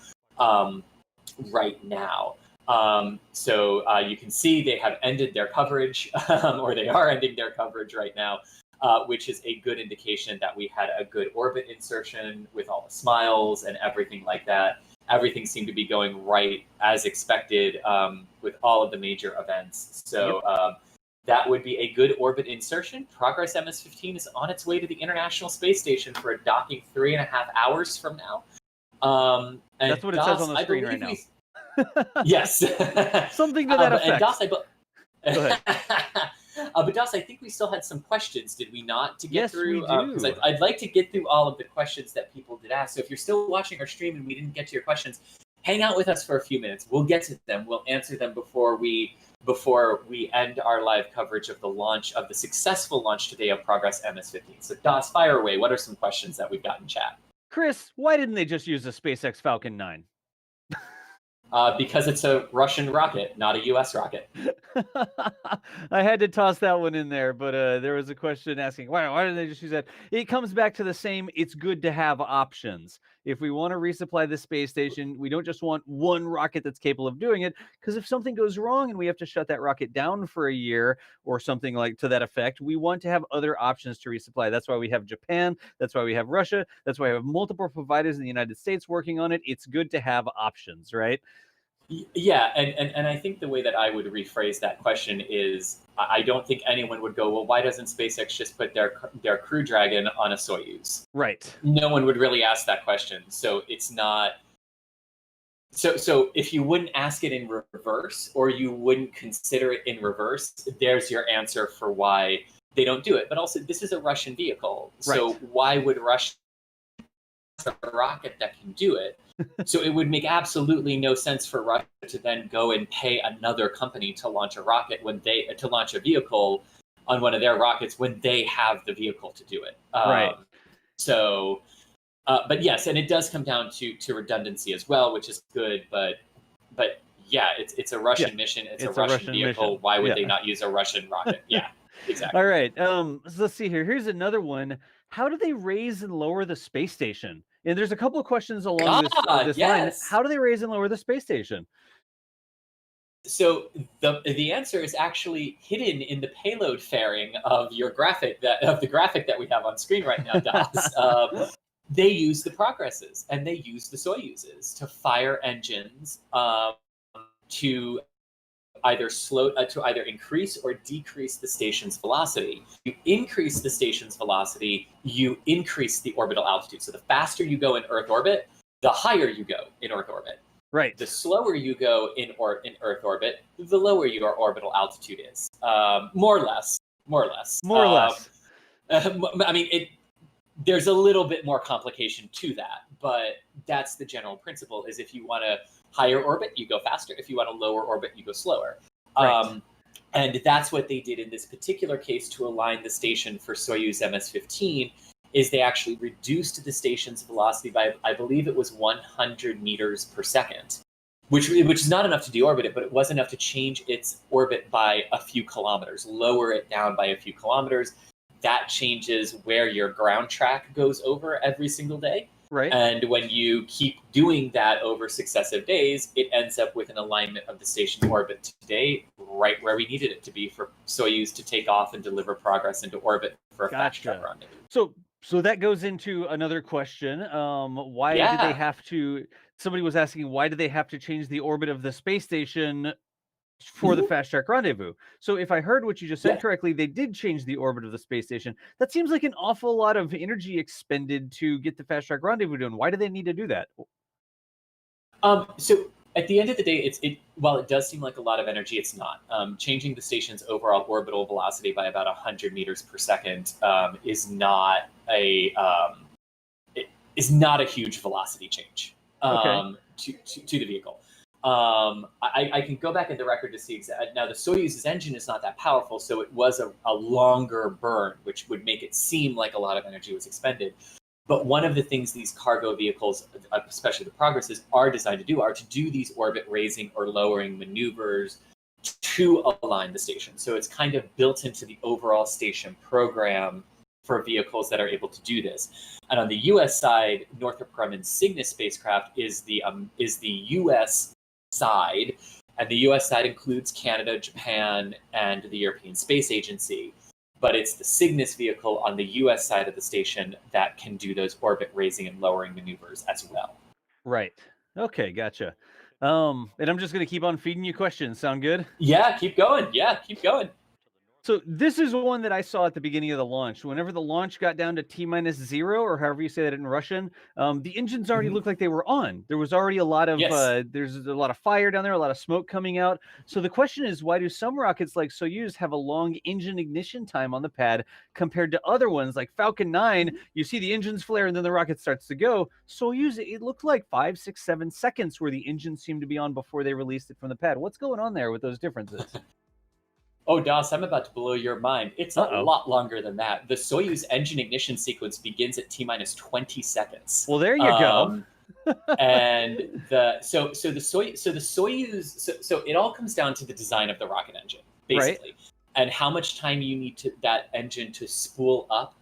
right now. So you can see they have ended their coverage, or they are ending their coverage right now, which is a good indication that we had a good orbit insertion with all the smiles and everything like that. Everything seemed to be going right as expected with all of the major events. So that would be a good orbit insertion. Progress MS-15 is on its way to the International Space Station for a docking 3.5 hours from now. And that's what it says on the screen right now. Yes. Something to that effect. Go ahead. But Das, I think we still had some questions, did we not, to get through? Yes, we do. Because I'd like to get through all of the questions that people did ask. So if you're still watching our stream and we didn't get to your questions, hang out with us for a few minutes. We'll get to them. We'll answer them before we end our live coverage of the successful launch today of Progress MS-15. So Das, fire away. What are some questions that we've got in chat? Chris, why didn't they just use the SpaceX Falcon 9? Because it's a Russian rocket, not a U.S. rocket. I had to toss that one in there, but there was a question asking, why didn't they just use that? It comes back to the same, it's good to have options. If we want to resupply the space station, we don't just want one rocket that's capable of doing it, because if something goes wrong and we have to shut that rocket down for a year or something like to that effect, we want to have other options to resupply. That's why we have Japan. That's why we have Russia. That's why we have multiple providers in the United States working on it. It's good to have options, right? Yeah, and I think the way that I would rephrase that question is, I don't think anyone would go, well, why doesn't SpaceX just put their Crew Dragon on a Soyuz? Right. No one would really ask that question. So it's not. So if you wouldn't ask it in reverse, or you wouldn't consider it in reverse, there's your answer for why they don't do it. But also, this is a Russian vehicle. So why would Russia have a rocket that can do it? So it would make absolutely no sense for Russia to then go and pay another company to launch a rocket to launch a vehicle on one of their rockets when they have the vehicle to do it. Right. So, but yes, and it does come down to redundancy as well, which is good. But yeah, it's a Russian mission. It's a Russian vehicle. Mission. Why would they not use a Russian rocket? Yeah, exactly. All right. So let's see here. Here's another one. How do they raise and lower the space station? And there's a couple of questions along this line. How do they raise and lower the space station? So the answer is actually hidden in the payload fairing of your graphic the graphic that we have on screen right now, Das. They use the Progresses and they use the Soyuzes to fire engines to either increase or decrease the station's velocity. You increase the station's velocity, you increase the orbital altitude. So the faster you go in Earth orbit, the higher you go in Earth orbit. Right. The slower you go in Earth orbit, the lower your orbital altitude is. More or less. I mean, there's a little bit more complication to that, but that's the general principle. Is if you want to higher orbit, you go faster. If you want a lower orbit, you go slower. Right. And that's what they did in this particular case to align the station for Soyuz MS-15, is they actually reduced the station's velocity by, I believe it was 100 meters per second, which is not enough to deorbit it, but it was enough to change its orbit by a few kilometers, lower it down by a few kilometers. That changes where your ground track goes over every single day. Right. And when you keep doing that over successive days, it ends up with an alignment of the station's orbit today, right where we needed it to be for Soyuz to take off and deliver Progress into orbit for a fast track rendezvous. So So that goes into another question. Why did they Yeah. have to? Somebody was asking, why did they have to change the orbit of the space station for the Mhm. fast track rendezvous? So if I heard what you just said Yeah. correctly, they did change the orbit of the space station. That seems like an awful lot of energy expended to get the fast track rendezvous done. Why do they need to do that? So at the end of the day, while it does seem like a lot of energy, it's not. Changing the station's overall orbital velocity by about 100 meters per second is not a huge velocity change Okay. to the vehicle. I can go back in the record to see exactly. Now, the Soyuz's engine is not that powerful, so it was a longer burn, which would make it seem like a lot of energy was expended. But one of the things these cargo vehicles, especially the Progresses, are designed to do are to do these orbit raising or lowering maneuvers to align the station. So it's kind of built into the overall station program for vehicles that are able to do this. And on the U.S. side, Northrop Grumman's Cygnus spacecraft is the U.S. side, and the U.S. side includes Canada, Japan, and the European Space Agency. But it's the Cygnus vehicle on the U.S. side of the station that can do those orbit raising and lowering maneuvers as well. Right. Okay, gotcha. And I'm just gonna keep on feeding you questions. Sound good? Yeah, keep going. Yeah, keep going. So this is one that I saw at the beginning of the launch. Whenever the launch got down to T-0, or however you say that in Russian, the engines already looked like they were on. There was already a lot of Yes. there's a lot of fire down there, a lot of smoke coming out. So the question is, why do some rockets like Soyuz have a long engine ignition time on the pad compared to other ones like Falcon 9? You see the engines flare and then the rocket starts to go. Soyuz, it looked like 5, 6, 7 seconds where the engines seemed to be on before they released it from the pad. What's going on there with those differences? Oh, Das, I'm about to blow your mind. It's a lot longer than that. The Soyuz engine ignition sequence begins at T-minus 20 seconds. Well, there you go. And so the Soyuz, so it all comes down to the design of the rocket engine, basically, right, and how much time you need that engine to spool up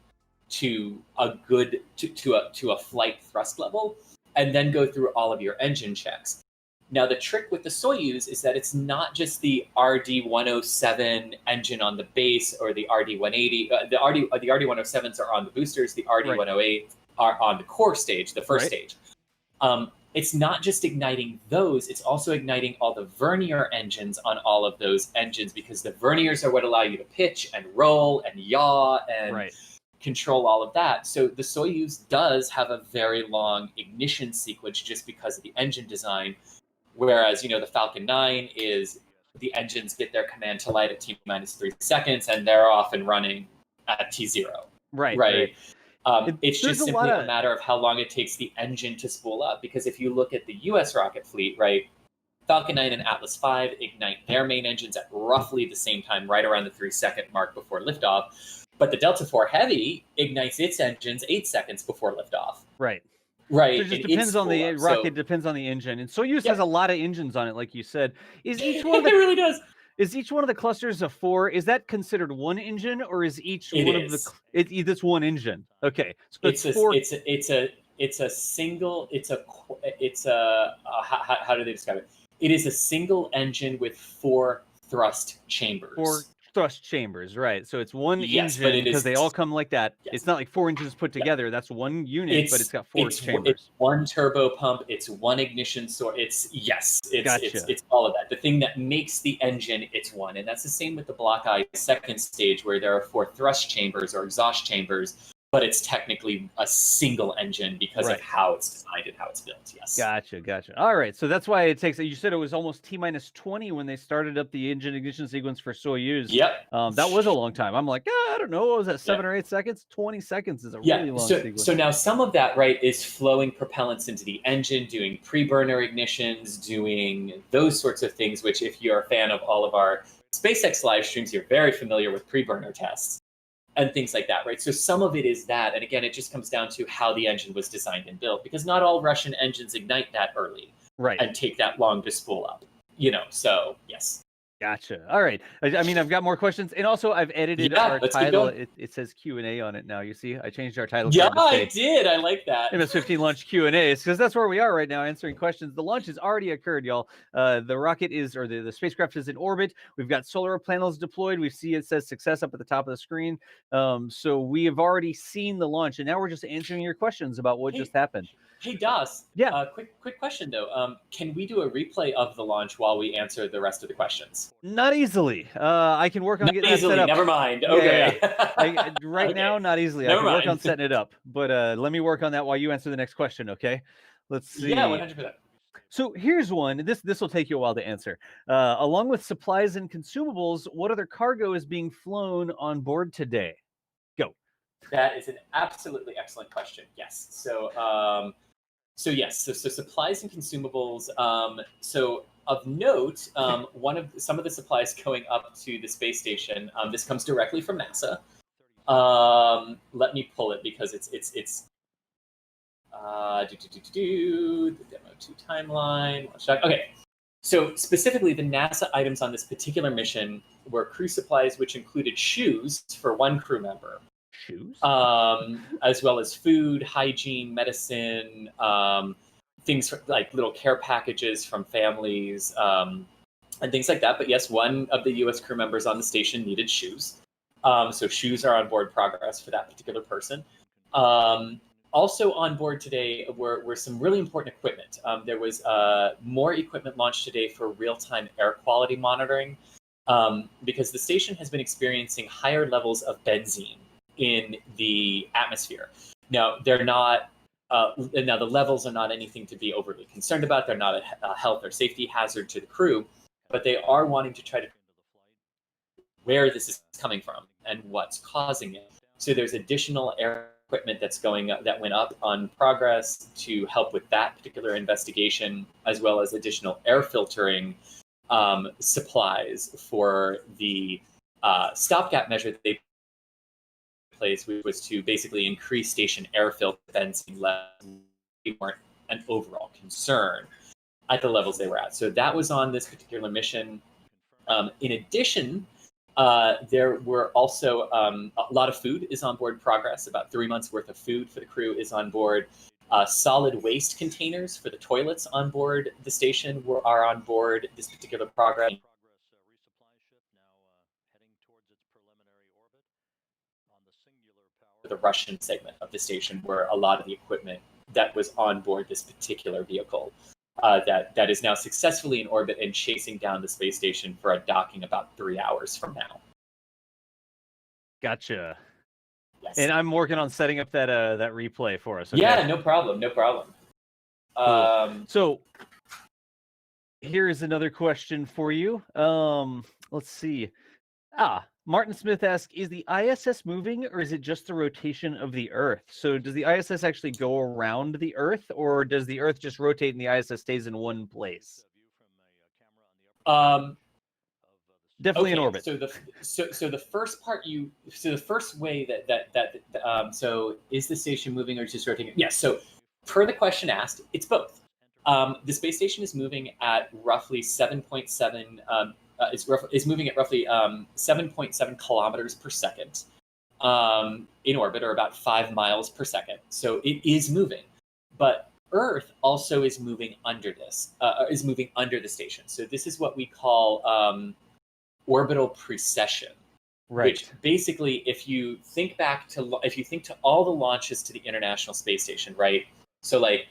to a good to a flight thrust level, and then go through all of your engine checks. Now, the trick with the Soyuz is that it's not just the RD-107 engine on the base or the RD-180. The RD-107s are on the boosters. The RD-108 are on the core stage, the first stage. It's not just igniting those. It's also igniting all the vernier engines on all of those engines, because the verniers are what allow you to pitch and roll and yaw and control all of that. So the Soyuz does have a very long ignition sequence just because of the engine design. Whereas, the Falcon 9 is the engines get their command to light at T-minus 3 seconds, and they're off and running at T0. Right. It's just simply a matter of how long it takes the engine to spool up. Because if you look at the U.S. rocket fleet, right, Falcon 9 and Atlas V ignite their main engines at roughly the same time, right around the 3-second mark before liftoff. But the Delta IV Heavy ignites its engines 8 seconds before liftoff. Right. Right. So it just depends on the rocket, depends on the engine. And Soyuz has a lot of engines on it, like you said. Is each one of the, it really does. Is each one of the clusters of 4, is that considered one engine, or is each one of the it's one engine? Okay. So it's a single, how do they describe it? It is a single engine with 4 thrust chambers. 4 thrust chambers, right? So it's one engine, because they all come like that. It's not like 4 engines put together. That's one unit, but it's got 4 chambers. It's one turbo pump. It's one ignition source. It's all of that. The thing that makes the engine, it's one, and that's the same with the Block I second stage, where there are 4 thrust chambers or exhaust chambers. But it's technically a single engine because of how it's designed and how it's built. Yes. Gotcha. All right. So that's why it takes. You said it was almost T-minus 20 when they started up the engine ignition sequence for Soyuz. Yep. That was a long time. I'm like, I don't know. What was that, 7 or 8 seconds? 20 seconds is a really long sequence. So now some of that, is flowing propellants into the engine, doing pre-burner ignitions, doing those sorts of things, which if you're a fan of all of our SpaceX live streams, you're very familiar with pre-burner tests and things like that, right? So some of it is that. And again, it just comes down to how the engine was designed and built, because not all Russian engines ignite that early and take that long to spool up, so yes. Gotcha. All right. I mean, I've got more questions, and also I've edited Yeah, our let's keep title. going. It says Q&A on it now. You see, I changed our title Yeah, card to I say did. I like that. MS-15 launch Q&As, because that's where we are right now, answering questions. The launch has already occurred, y'all. The rocket is, or the spacecraft is in orbit. We've got solar panels deployed. We see it says success up at the top of the screen. So we have already seen the launch, and now we're just answering your questions about what just happened. Hey, Das. Yeah. Quick question though. Can we do a replay of the launch while we answer the rest of the questions? Not easily. I can work on Not getting easily. that set up. Never mind. Yeah, Okay. Right Okay. now, not easily. Never I can work on mind. setting it up, but let me work on that while you answer the next question. Okay. Let's see. Yeah, 100%. So here's one. This will take you a while to answer. Along with supplies and consumables, what other cargo is being flown on board today? Go. That is an absolutely excellent question. Yes. So supplies and consumables. So of note, some of the supplies going up to the space station. This comes directly from NASA. Let me pull it because it's the demo 2 timeline. Okay. So specifically, the NASA items on this particular mission were crew supplies, which included shoes for 1 crew member. Shoes? As well as food, hygiene, medicine, things like little care packages from families, and things like that. But yes, one of the U.S. crew members on the station needed shoes. So shoes are on board progress for that particular person. Also on board today were some really important equipment. There was more equipment launched today for real-time air quality monitoring because the station has been experiencing higher levels of benzene in the atmosphere. Now, they're not. Now, the levels are not anything to be overly concerned about. They're not a health or safety hazard to the crew, but they are wanting to try to where this is coming from and what's causing it. So there's additional air equipment that went up on progress to help with that particular investigation, as well as additional air filtering supplies for the stopgap measure that they place, which was to basically increase station air filter benzene levels. They weren't an overall concern at the levels they were at. So that was on this particular mission. In addition, there were also a lot of food is on board progress. About 3 months worth of food for the crew is on board. Solid waste containers for the toilets on board the station are on board this particular progress. The Russian segment of the station where a lot of the equipment that was on board this particular vehicle that is now successfully in orbit and chasing down the space station for a docking about 3 hours from now. Gotcha. Yes. And I'm working on setting up that replay for us. Okay? Yeah, no problem. Cool. So here's another question for you. Let's see. Martin Smith asks, is the ISS moving or is it just the rotation of the Earth? So does the ISS actually go around the Earth or does the Earth just rotate and the ISS stays in one place? Definitely in orbit. So the first part the first way so is the station moving or just rotating? Yes. So per the question asked, it's both. The space station is moving at roughly 7.7 is moving at roughly 7.7 kilometers per second in orbit, or about 5 miles per second. So it is moving, but Earth also is moving under the station. So this is what we call orbital precession. Right. Which basically, if you think to all the launches to the International Space Station, right? So like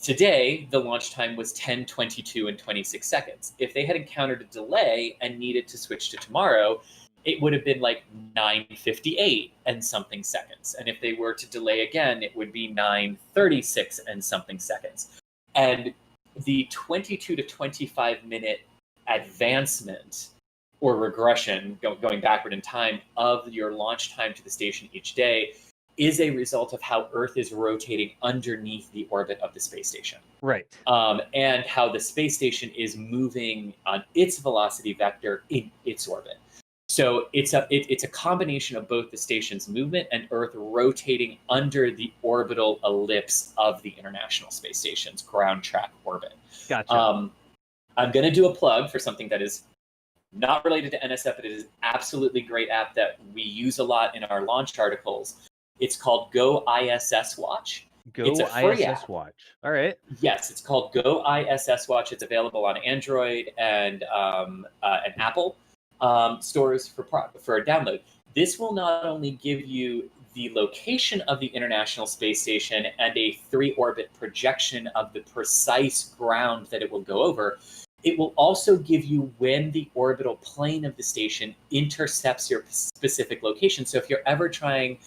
today, the launch time was 10, 22, and 26 seconds. If they had encountered a delay and needed to switch to tomorrow, it would have been like 9:58 and something seconds. And if they were to delay again, it would be 9:36 and something seconds. And the 22 to 25 minute advancement or regression, going backward in time, of your launch time to the station each day is a result of how Earth is rotating underneath the orbit of the space station. Right. And how the space station is moving on its velocity vector in its orbit. So it's a combination of both the station's movement and Earth rotating under the orbital ellipse of the International Space Station's ground track orbit. Gotcha. I'm going to do a plug for something that is not related to NSF, but it is an absolutely great app that we use a lot in our launch articles. It's called Go ISS Watch. It's a free ISS app. Watch. All right. Yes, it's called Go ISS Watch. It's available on Android and Apple stores for download. This will not only give you the location of the International Space Station and a 3-orbit projection of the precise ground that it will go over, it will also give you when the orbital plane of the station intercepts your specific location. So if you're ever trying,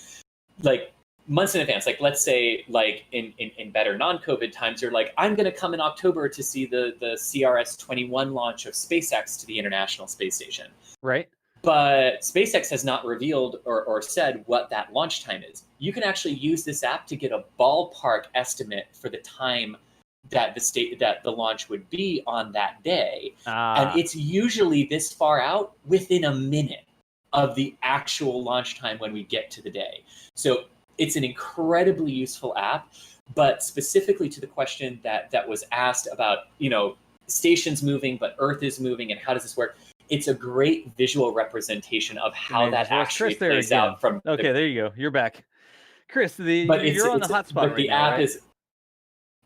like, months in advance, like let's say like in better non-COVID times, you're like, I'm going to come in October to see the CRS-21 launch of SpaceX to the International Space Station. Right. But SpaceX has not revealed or said what that launch time is. You can actually use this app to get a ballpark estimate for the time that the launch would be on that day. And it's usually this far out within a minute of the actual launch time when we get to the day. So it's an incredibly useful app, but specifically to the question that was asked about, stations moving, but Earth is moving, and how does this work? It's a great visual representation of how that actually plays out. There you go. You're back, Chris. You're on the hotspot right now. App is.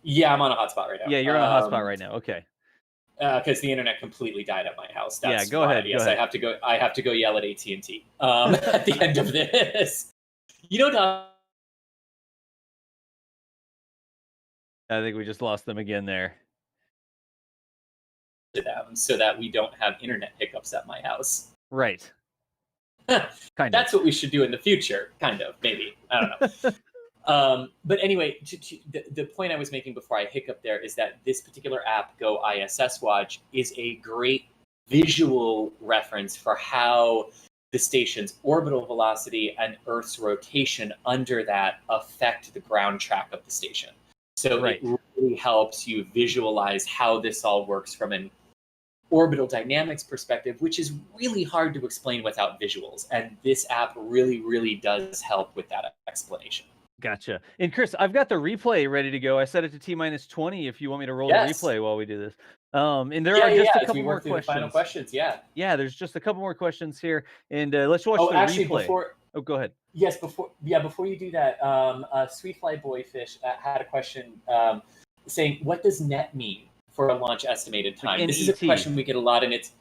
Yeah, I'm on a hotspot right now. Yeah, you're on a hotspot right now. Okay. Because the internet completely died at my house. That's go ahead. Yes, go ahead. I have to go yell at AT&T at the end of this. I think we just lost them again there. To them so that we don't have internet hiccups at my house. Right. That's what we should do in the future. Kind of, maybe. I don't know. But anyway, the point I was making before I hiccup there is that this particular app, Go ISS Watch, is a great visual reference for how the station's orbital velocity and Earth's rotation under that affect the ground track of the station. So It really helps you visualize how this all works from an orbital dynamics perspective, which is really hard to explain without visuals. And this app really, really does help with that explanation. Gotcha. And Chris, I've got the replay ready to go. I set it to T-20 if you want me to roll the replay while we do this. And there are just a couple more questions. Final questions, Yeah, there's just a couple more questions here. And let's watch the replay. Go ahead. Yes, before you do that, Sweetfly Boyfish had a question saying, what does net mean for a launch estimated time? This is a question we get a lot, and it's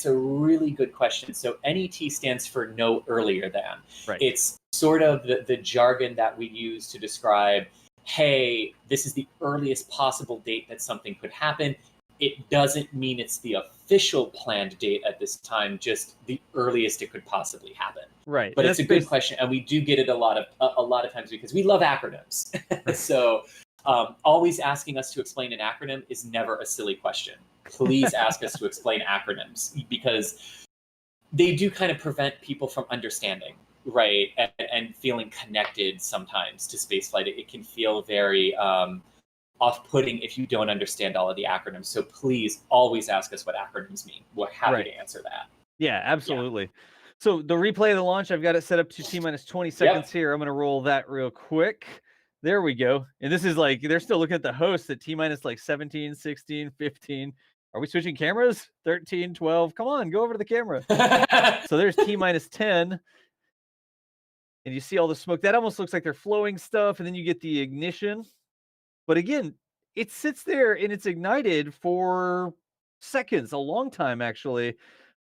a really good question. So NET stands for no earlier than. Right. It's sort of the jargon that we use to describe, hey, this is the earliest possible date that something could happen. It doesn't mean it's the official planned date at this time, just the earliest it could possibly happen. Right. But it's a good question, and we do get it a lot of times because we love acronyms. So always asking us to explain an acronym is never a silly question. Please ask us to explain acronyms, because they do kind of prevent people from understanding, right? And feeling connected sometimes to spaceflight. It can feel very off-putting if you don't understand all of the acronyms. So please always ask us what acronyms mean. We're happy to answer that. Yeah, absolutely. Yeah. So the replay of the launch, I've got it set up to T-20 seconds here. I'm going to roll that real quick. There we go. And this is like, they're still looking at the host at T-minus like 17, 16, 15. Are we switching cameras? 13, 12. Come on, go over to the camera. So there's T-minus 10. And you see all the smoke. That almost looks like they're flowing stuff. And then you get the ignition. But again, it sits there and it's ignited for seconds, a long time actually,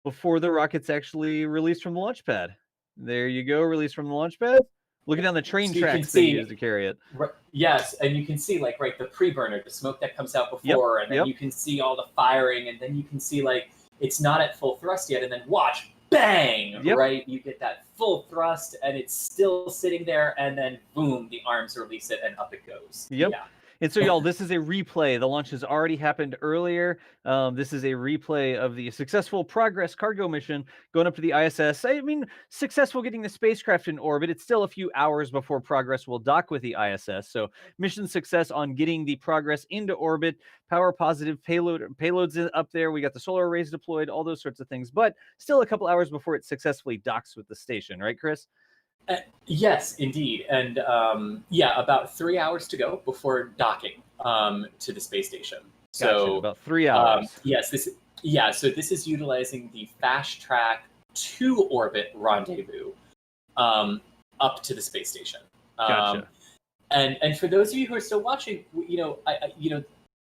before the rocket's actually released from the launch pad. There you go, released from the launch pad. Looking down the train tracks they use to carry it. Yes, and you can see like the pre-burner, the smoke that comes out before, and then you can see all the firing, and then you can see like it's not at full thrust yet, and then watch, bang, right? You get that full thrust, and it's still sitting there, and then boom, the arms release it, and up it goes. Yep. Yeah. And so, y'all, this is a replay. The launch has already happened earlier. This is a replay of the successful Progress cargo mission going up to the ISS. I mean, successful getting the spacecraft in orbit. It's still a few hours before Progress will dock with the ISS. So mission success on getting the Progress into orbit, power positive payloads up there. We got the solar arrays deployed, all those sorts of things. But still a couple hours before it successfully docks with the station. Right, Chris? Yes, indeed. And about 3 hours to go before docking to the space station. Gotcha. So about 3 hours. Yes, this Yeah, so this is utilizing the fast track to orbit rendezvous up to the space station. Gotcha. And for those of you who are still watching,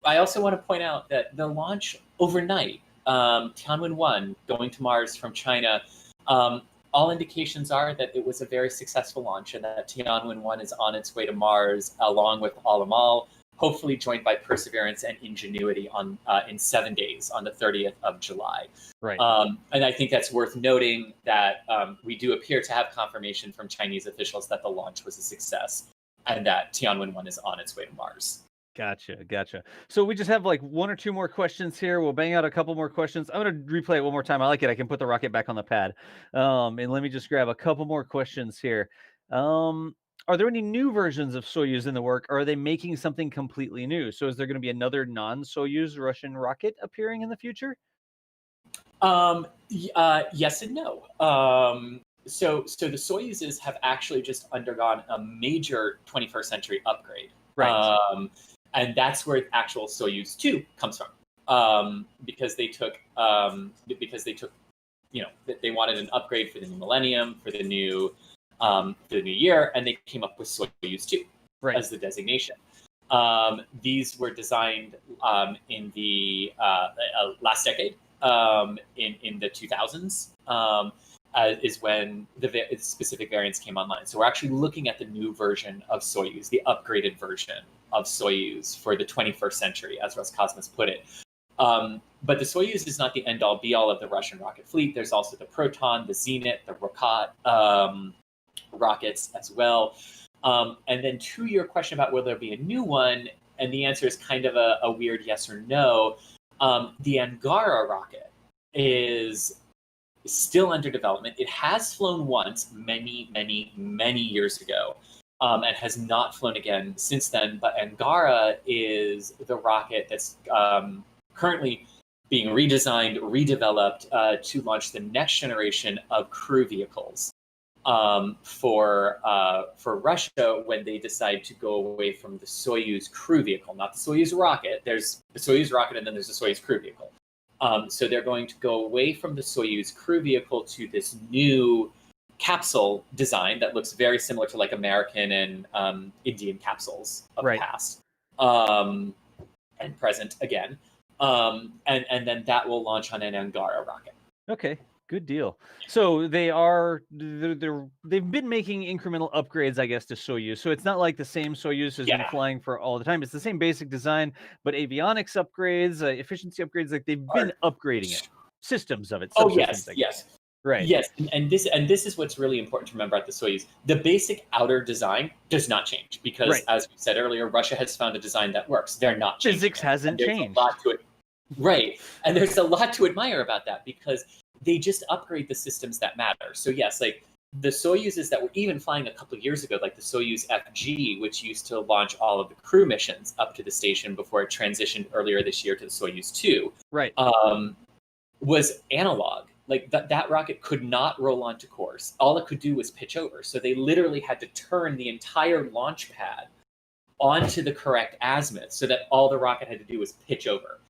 I also want to point out that the launch overnight, Tianwen-1 going to Mars from China, all indications are that it was a very successful launch and that Tianwen-1 is on its way to Mars along with Alamal, hopefully joined by Perseverance and Ingenuity in 7 days on the 30th of July. Right. And I think that's worth noting that we do appear to have confirmation from Chinese officials that the launch was a success and that Tianwen-1 is on its way to Mars. Gotcha. So we just have like one or two more questions here. We'll bang out a couple more questions. I'm going to replay it one more time. I like it. I can put the rocket back on the pad. And let me just grab a couple more questions here. Are there any new versions of Soyuz in the work, or are they making something completely new? So is there going to be another non-Soyuz Russian rocket appearing in the future? Yes and no. So the Soyuzes have actually just undergone a major 21st century upgrade. Right. And that's where actual Soyuz 2 comes from. Because they took, they wanted an upgrade for the new millennium, for the new year, and they came up with Soyuz 2 as the designation. These were designed in the last decade, in the 2000s, is when the specific variants came online. So we're actually looking at the new version of Soyuz, the upgraded version of Soyuz for the 21st century, as Roscosmos put it. But the Soyuz is not the end-all, be-all of the Russian rocket fleet. There's also the Proton, the Zenit, the Rocket rockets as well. And then to your question about will there be a new one, and the answer is kind of a weird yes or no. The Angara rocket is still under development. It has flown once many years ago, and has not flown again since then. But Angara is the rocket that's currently being redesigned, redeveloped to launch the next generation of crew vehicles for Russia when they decide to go away from the Soyuz crew vehicle, not the Soyuz rocket. There's the Soyuz rocket, and then there's the Soyuz crew vehicle. So they're going to go away from the Soyuz crew vehicle to this new capsule design that looks very similar to like American and Indian capsules of the past and present again. And then that will launch on an Angara rocket. Okay, good deal. So they've been making incremental upgrades, I guess, to Soyuz. So it's not like the same Soyuz has been flying for all the time. It's the same basic design, but avionics upgrades, efficiency upgrades, like they've been upgrading it, systems of it. Oh yes. Right. Yes, and this is what's really important to remember at the Soyuz. The basic outer design does not change because, as we said earlier, Russia has found a design that works. They're not changing. Physics hasn't changed. A lot to it. Right, and there's a lot to admire about that because they just upgrade the systems that matter. So yes, like the Soyuzes that were even flying a couple of years ago, like the Soyuz FG, which used to launch all of the crew missions up to the station before it transitioned earlier this year to the Soyuz 2, was analog. Like that rocket could not roll onto course. All it could do was pitch over. So they literally had to turn the entire launch pad onto the correct azimuth so that all the rocket had to do was pitch over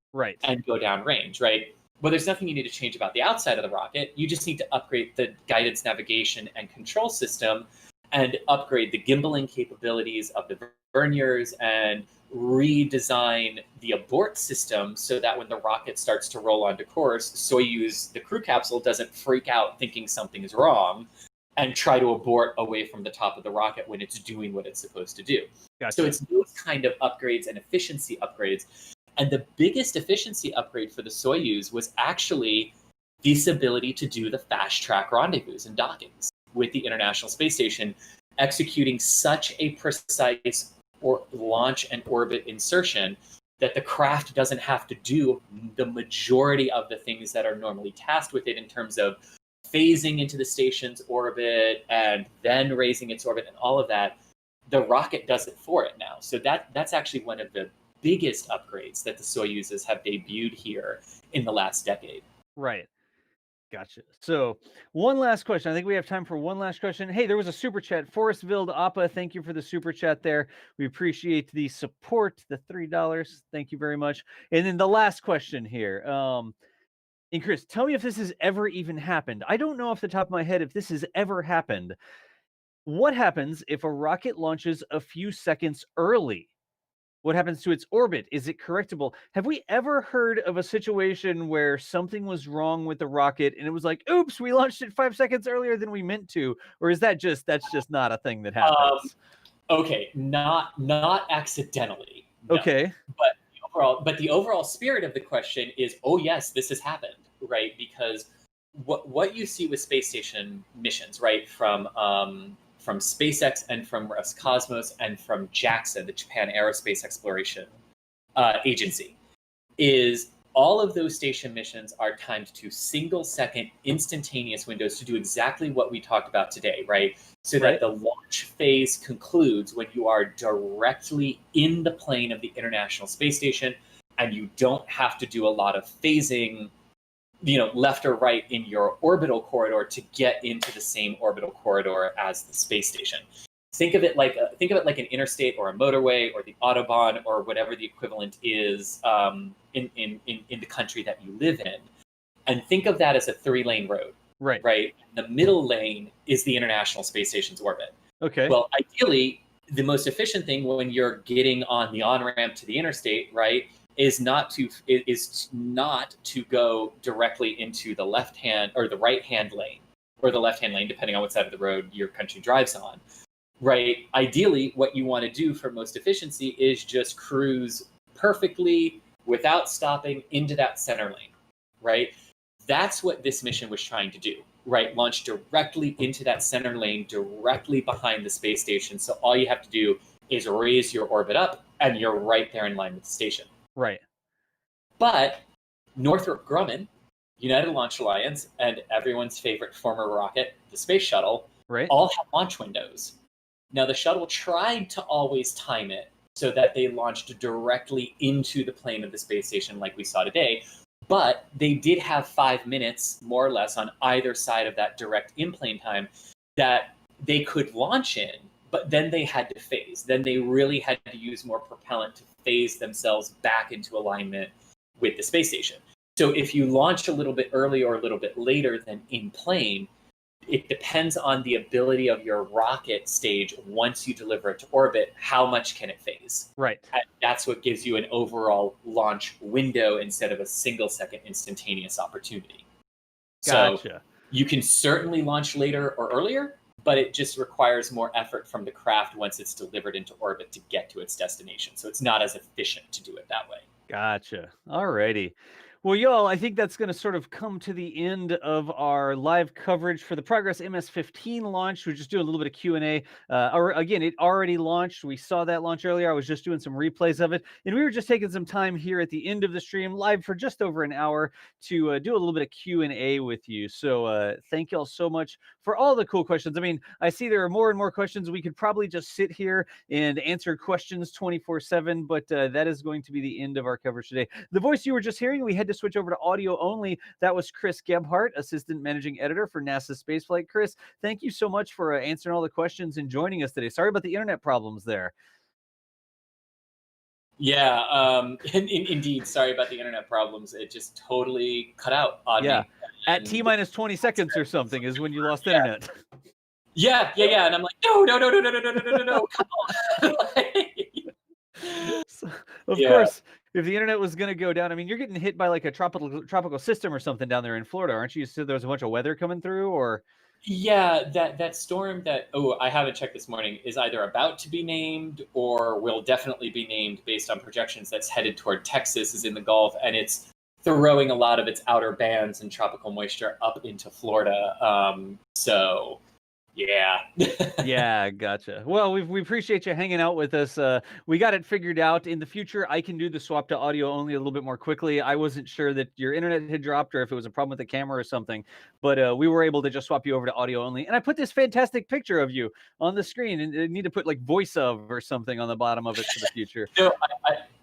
and go down range, right? Well, there's nothing you need to change about the outside of the rocket. You just need to upgrade the guidance, navigation, and control system and upgrade the gimbaling capabilities of the verniers and redesign the abort system so that when the rocket starts to roll onto course, Soyuz, the crew capsule, doesn't freak out thinking something is wrong and try to abort away from the top of the rocket when it's doing what it's supposed to do. So it's those kind of upgrades and efficiency upgrades. And the biggest efficiency upgrade for the Soyuz was actually this ability to do the fast track rendezvous and dockings with the International Space Station, executing such a precise launch and orbit insertion that the craft doesn't have to do the majority of the things that are normally tasked with it in terms of phasing into the station's orbit and then raising its orbit and all of that. The rocket does it for it now. So that's actually one of the biggest upgrades that the Soyuzes have debuted here in the last decade. Right. Gotcha. So one last question. I think we have time for one last question. Hey, there was a super chat. Forestville Appa, thank you for the super chat there. We appreciate the support, the $3. Thank you very much. And then the last question here. And Chris, tell me if this has ever even happened. I don't know off the top of my head if this has ever happened. What happens if a rocket launches a few seconds early? What happens to its orbit? Is it correctable? Have we ever heard of a situation where something was wrong with the rocket and it was like, oops, we launched it 5 seconds earlier than we meant to? Or is that that's just not a thing that happens? Okay, not accidentally. No. Okay. But the overall spirit of the question is, oh yes, this has happened, right? Because what you see with space station missions, right, from SpaceX and from Roscosmos and from JAXA, the Japan Aerospace Exploration Agency, is all of those station missions are timed to single-second instantaneous windows to do exactly what we talked about today, right? So that the launch phase concludes when you are directly in the plane of the International Space Station, and you don't have to do a lot of phasing, left or right in your orbital corridor to get into the same orbital corridor as the space station. Think of it like an interstate or a motorway or the Autobahn or whatever the equivalent is in the country that you live in, and think of that as a 3-lane road. Right. The middle lane is the International Space Station's orbit. Okay. Well, ideally, the most efficient thing when you're getting on the on-ramp to the interstate, right, is not to go directly into the left hand or the right hand lane, or the left hand lane, depending on what side of the road your country drives on. Right. Ideally, what you want to do for most efficiency is just cruise perfectly without stopping into that center lane. Right. That's what this mission was trying to do. Right. Launch directly into that center lane, directly behind the space station. So all you have to do is raise your orbit up and you're right there in line with the station. Right. But Northrop Grumman, United Launch Alliance, and everyone's favorite former rocket, the Space Shuttle, all have launch windows. Now, the shuttle tried to always time it so that they launched directly into the plane of the space station like we saw today, but they did have 5 minutes, more or less, on either side of that direct in-plane time that they could launch in, but then they had to phase. Then they really had to use more propellant to phase themselves back into alignment with the space station. So if you launch a little bit early or a little bit later than in plane, it depends on the ability of your rocket stage once you deliver it to orbit, how much can it phase? Right. And that's what gives you an overall launch window instead of a single-second instantaneous opportunity. Gotcha. So you can certainly launch later or earlier, but it just requires more effort from the craft once it's delivered into orbit to get to its destination. So it's not as efficient to do it that way. Gotcha. All righty. Well, y'all, I think that's going to sort of come to the end of our live coverage for the Progress MS-15 launch. We're just doing a little bit of Q&A. Again, it already launched. We saw that launch earlier. I was just doing some replays of it. And we were just taking some time here at the end of the stream, live for just over an hour, to do a little bit of Q&A with you. So thank y'all so much for all the cool questions. I mean, I see there are more and more questions. We could probably just sit here and answer questions 24/7, but that is going to be the end of our coverage today. The voice you were just hearing, we had to switch over to audio only. That was Chris Gebhardt, Assistant Managing Editor for NASA Spaceflight. Chris, thank you so much for answering all the questions and joining us today. Sorry about the internet problems there. Yeah, indeed. Sorry about the internet problems. It just totally cut out on me. At T-minus 20 seconds or something is when you lost internet. Yeah. And I'm like, no, come on. So, of course, if the internet was going to go down, I mean, you're getting hit by like a tropical system or something down there in Florida, aren't you? You said there was a bunch of weather coming through, or? Yeah, that storm that, I haven't checked this morning, is either about to be named or will definitely be named based on projections, that's headed toward Texas, is in the Gulf, and it's throwing a lot of its outer bands and tropical moisture up into Florida. So yeah. Yeah, gotcha. Well, we appreciate you hanging out with us. We got it figured out. In the future, I can do the swap to audio only a little bit more quickly. I wasn't sure that your internet had dropped or if it was a problem with the camera or something, but we were able to just swap you over to audio only. And I put this fantastic picture of you on the screen, and I need to put like voice of or something on the bottom of it for the future. No,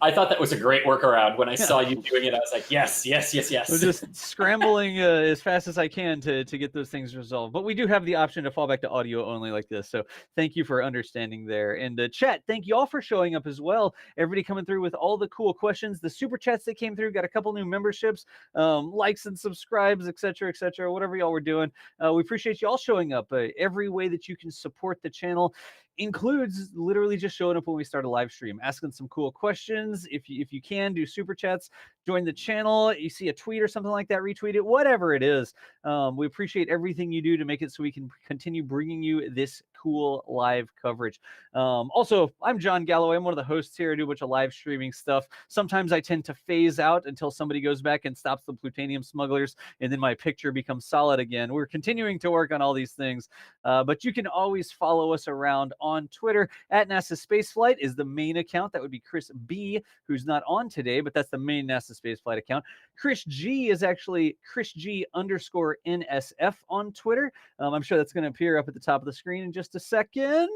I thought that was a great workaround. When I saw you doing it, I was like, yes. I'm just scrambling as fast as I can to get those things resolved. But we do have the option to fall back to audio only like this. So thank you for understanding there. And chat, thank you all for showing up as well. Everybody coming through with all the cool questions. The super chats that came through, got a couple new memberships, likes and subscribes, etc., whatever y'all were doing. We appreciate you all showing up. Every way that you can support the channel includes literally just showing up when we start a live stream, asking some cool questions. If you can, do super chats, join the channel. You see a tweet or something like that, retweet it, whatever it is. We appreciate everything you do to make it so we can continue bringing you this cool live coverage. Also, I'm John Galloway. I'm one of the hosts here. I do a bunch of live streaming stuff. Sometimes I tend to phase out until somebody goes back and stops the plutonium smugglers, and then my picture becomes solid again. We're continuing to work on all these things, but you can always follow us around on Twitter. At NASASpaceflight is the main account. That would be Chris B, who's not on today, but that's the main NASASpaceflight account. Chris G is actually Chris G_NSF on Twitter. I'm sure that's going to appear up at the top of the screen in just a second.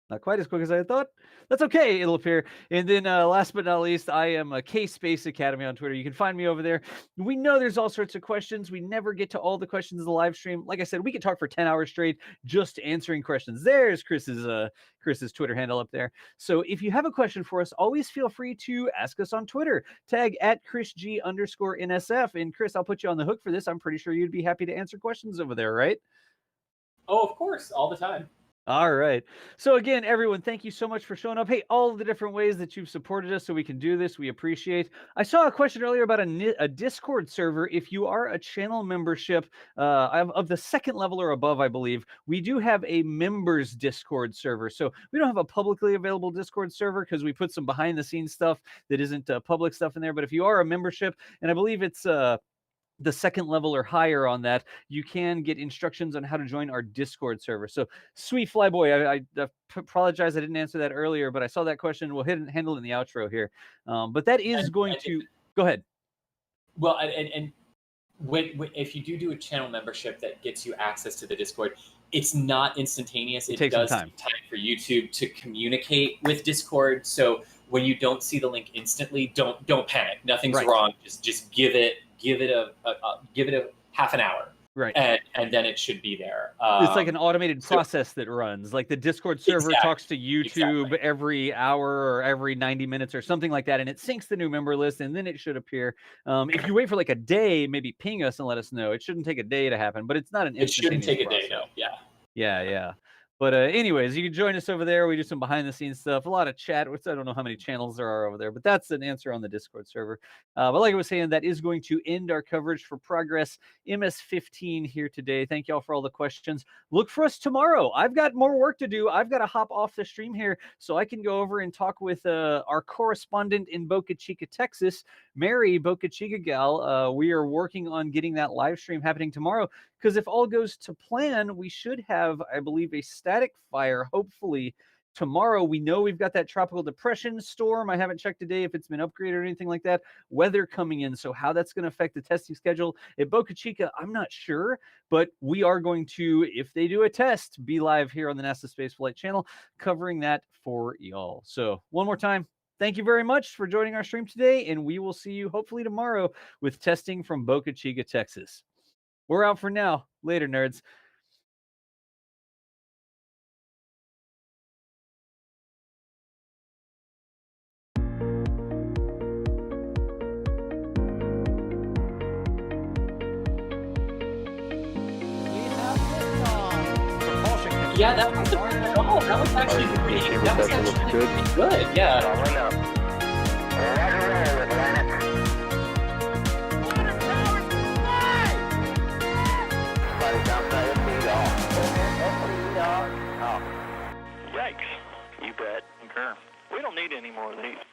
Not quite as quick as I thought. That's okay. It'll appear. And then last but not least, I am a K-Space Academy on Twitter. You can find me over there. We know there's all sorts of questions. We never get to all the questions in the live stream. Like I said, we could talk for 10 hours straight just answering questions. There's Chris's Twitter handle up there. So if you have a question for us, always feel free to ask us on Twitter. Tag at ChrisG_NSF. And Chris, I'll put you on the hook for this. I'm pretty sure you'd be happy to answer questions over there, right? Oh, of course, all the time. All right. So again, everyone, thank you so much for showing up. Hey, all of the different ways that you've supported us so we can do this, we appreciate. I saw a question earlier about a Discord server. If you are a channel membership of the second level or above, I believe, we do have a members Discord server. So we don't have a publicly available Discord server because we put some behind the scenes stuff that isn't public stuff in there. But if you are a membership, and I believe it's the second level or higher on that, you can get instructions on how to join our Discord server. So, Sweet Flyboy, I apologize I didn't answer that earlier, but I saw that question. We'll handle it in the outro here. But that is going to... Go ahead. Well, and if you do a channel membership that gets you access to the Discord, it's not instantaneous. It does take time for YouTube to communicate with Discord. So when you don't see the link instantly, don't panic. Nothing's wrong. Just give it a half an hour, right? And then it should be there. It's like an automated process that runs. Like the Discord server talks to YouTube every hour or every 90 minutes or something like that, and it syncs the new member list, and then it should appear. If you wait for like a day, maybe ping us and let us know. It shouldn't take a day to happen, but it's not an instantaneous process. It shouldn't take a day, no. Yeah. But anyways, you can join us over there. We do some behind the scenes stuff, a lot of chat, which I don't know how many channels there are over there, but that's an answer on the Discord server. But like I was saying, that is going to end our coverage for Progress MS-15 here today. Thank you all for all the questions. Look for us tomorrow. I've got more work to do. I've got to hop off the stream here so I can go over and talk with our correspondent in Boca Chica, Texas, Mary Boca Chica gal. We are working on getting that live stream happening tomorrow, because if all goes to plan, we should have, I believe, a static fire, hopefully, tomorrow. We know we've got that tropical depression storm. I haven't checked today if it's been upgraded or anything like that. Weather coming in, so how that's going to affect the testing schedule at Boca Chica, I'm not sure, but we are going to, if they do a test, be live here on the NASA Spaceflight channel, covering that for y'all. So one more time, thank you very much for joining our stream today, and we will see you hopefully tomorrow with testing from Boca Chica, Texas. We're out for now. Later, nerds. Yeah, that was actually pretty good. Yeah. Yikes. You bet. We don't need any more of these.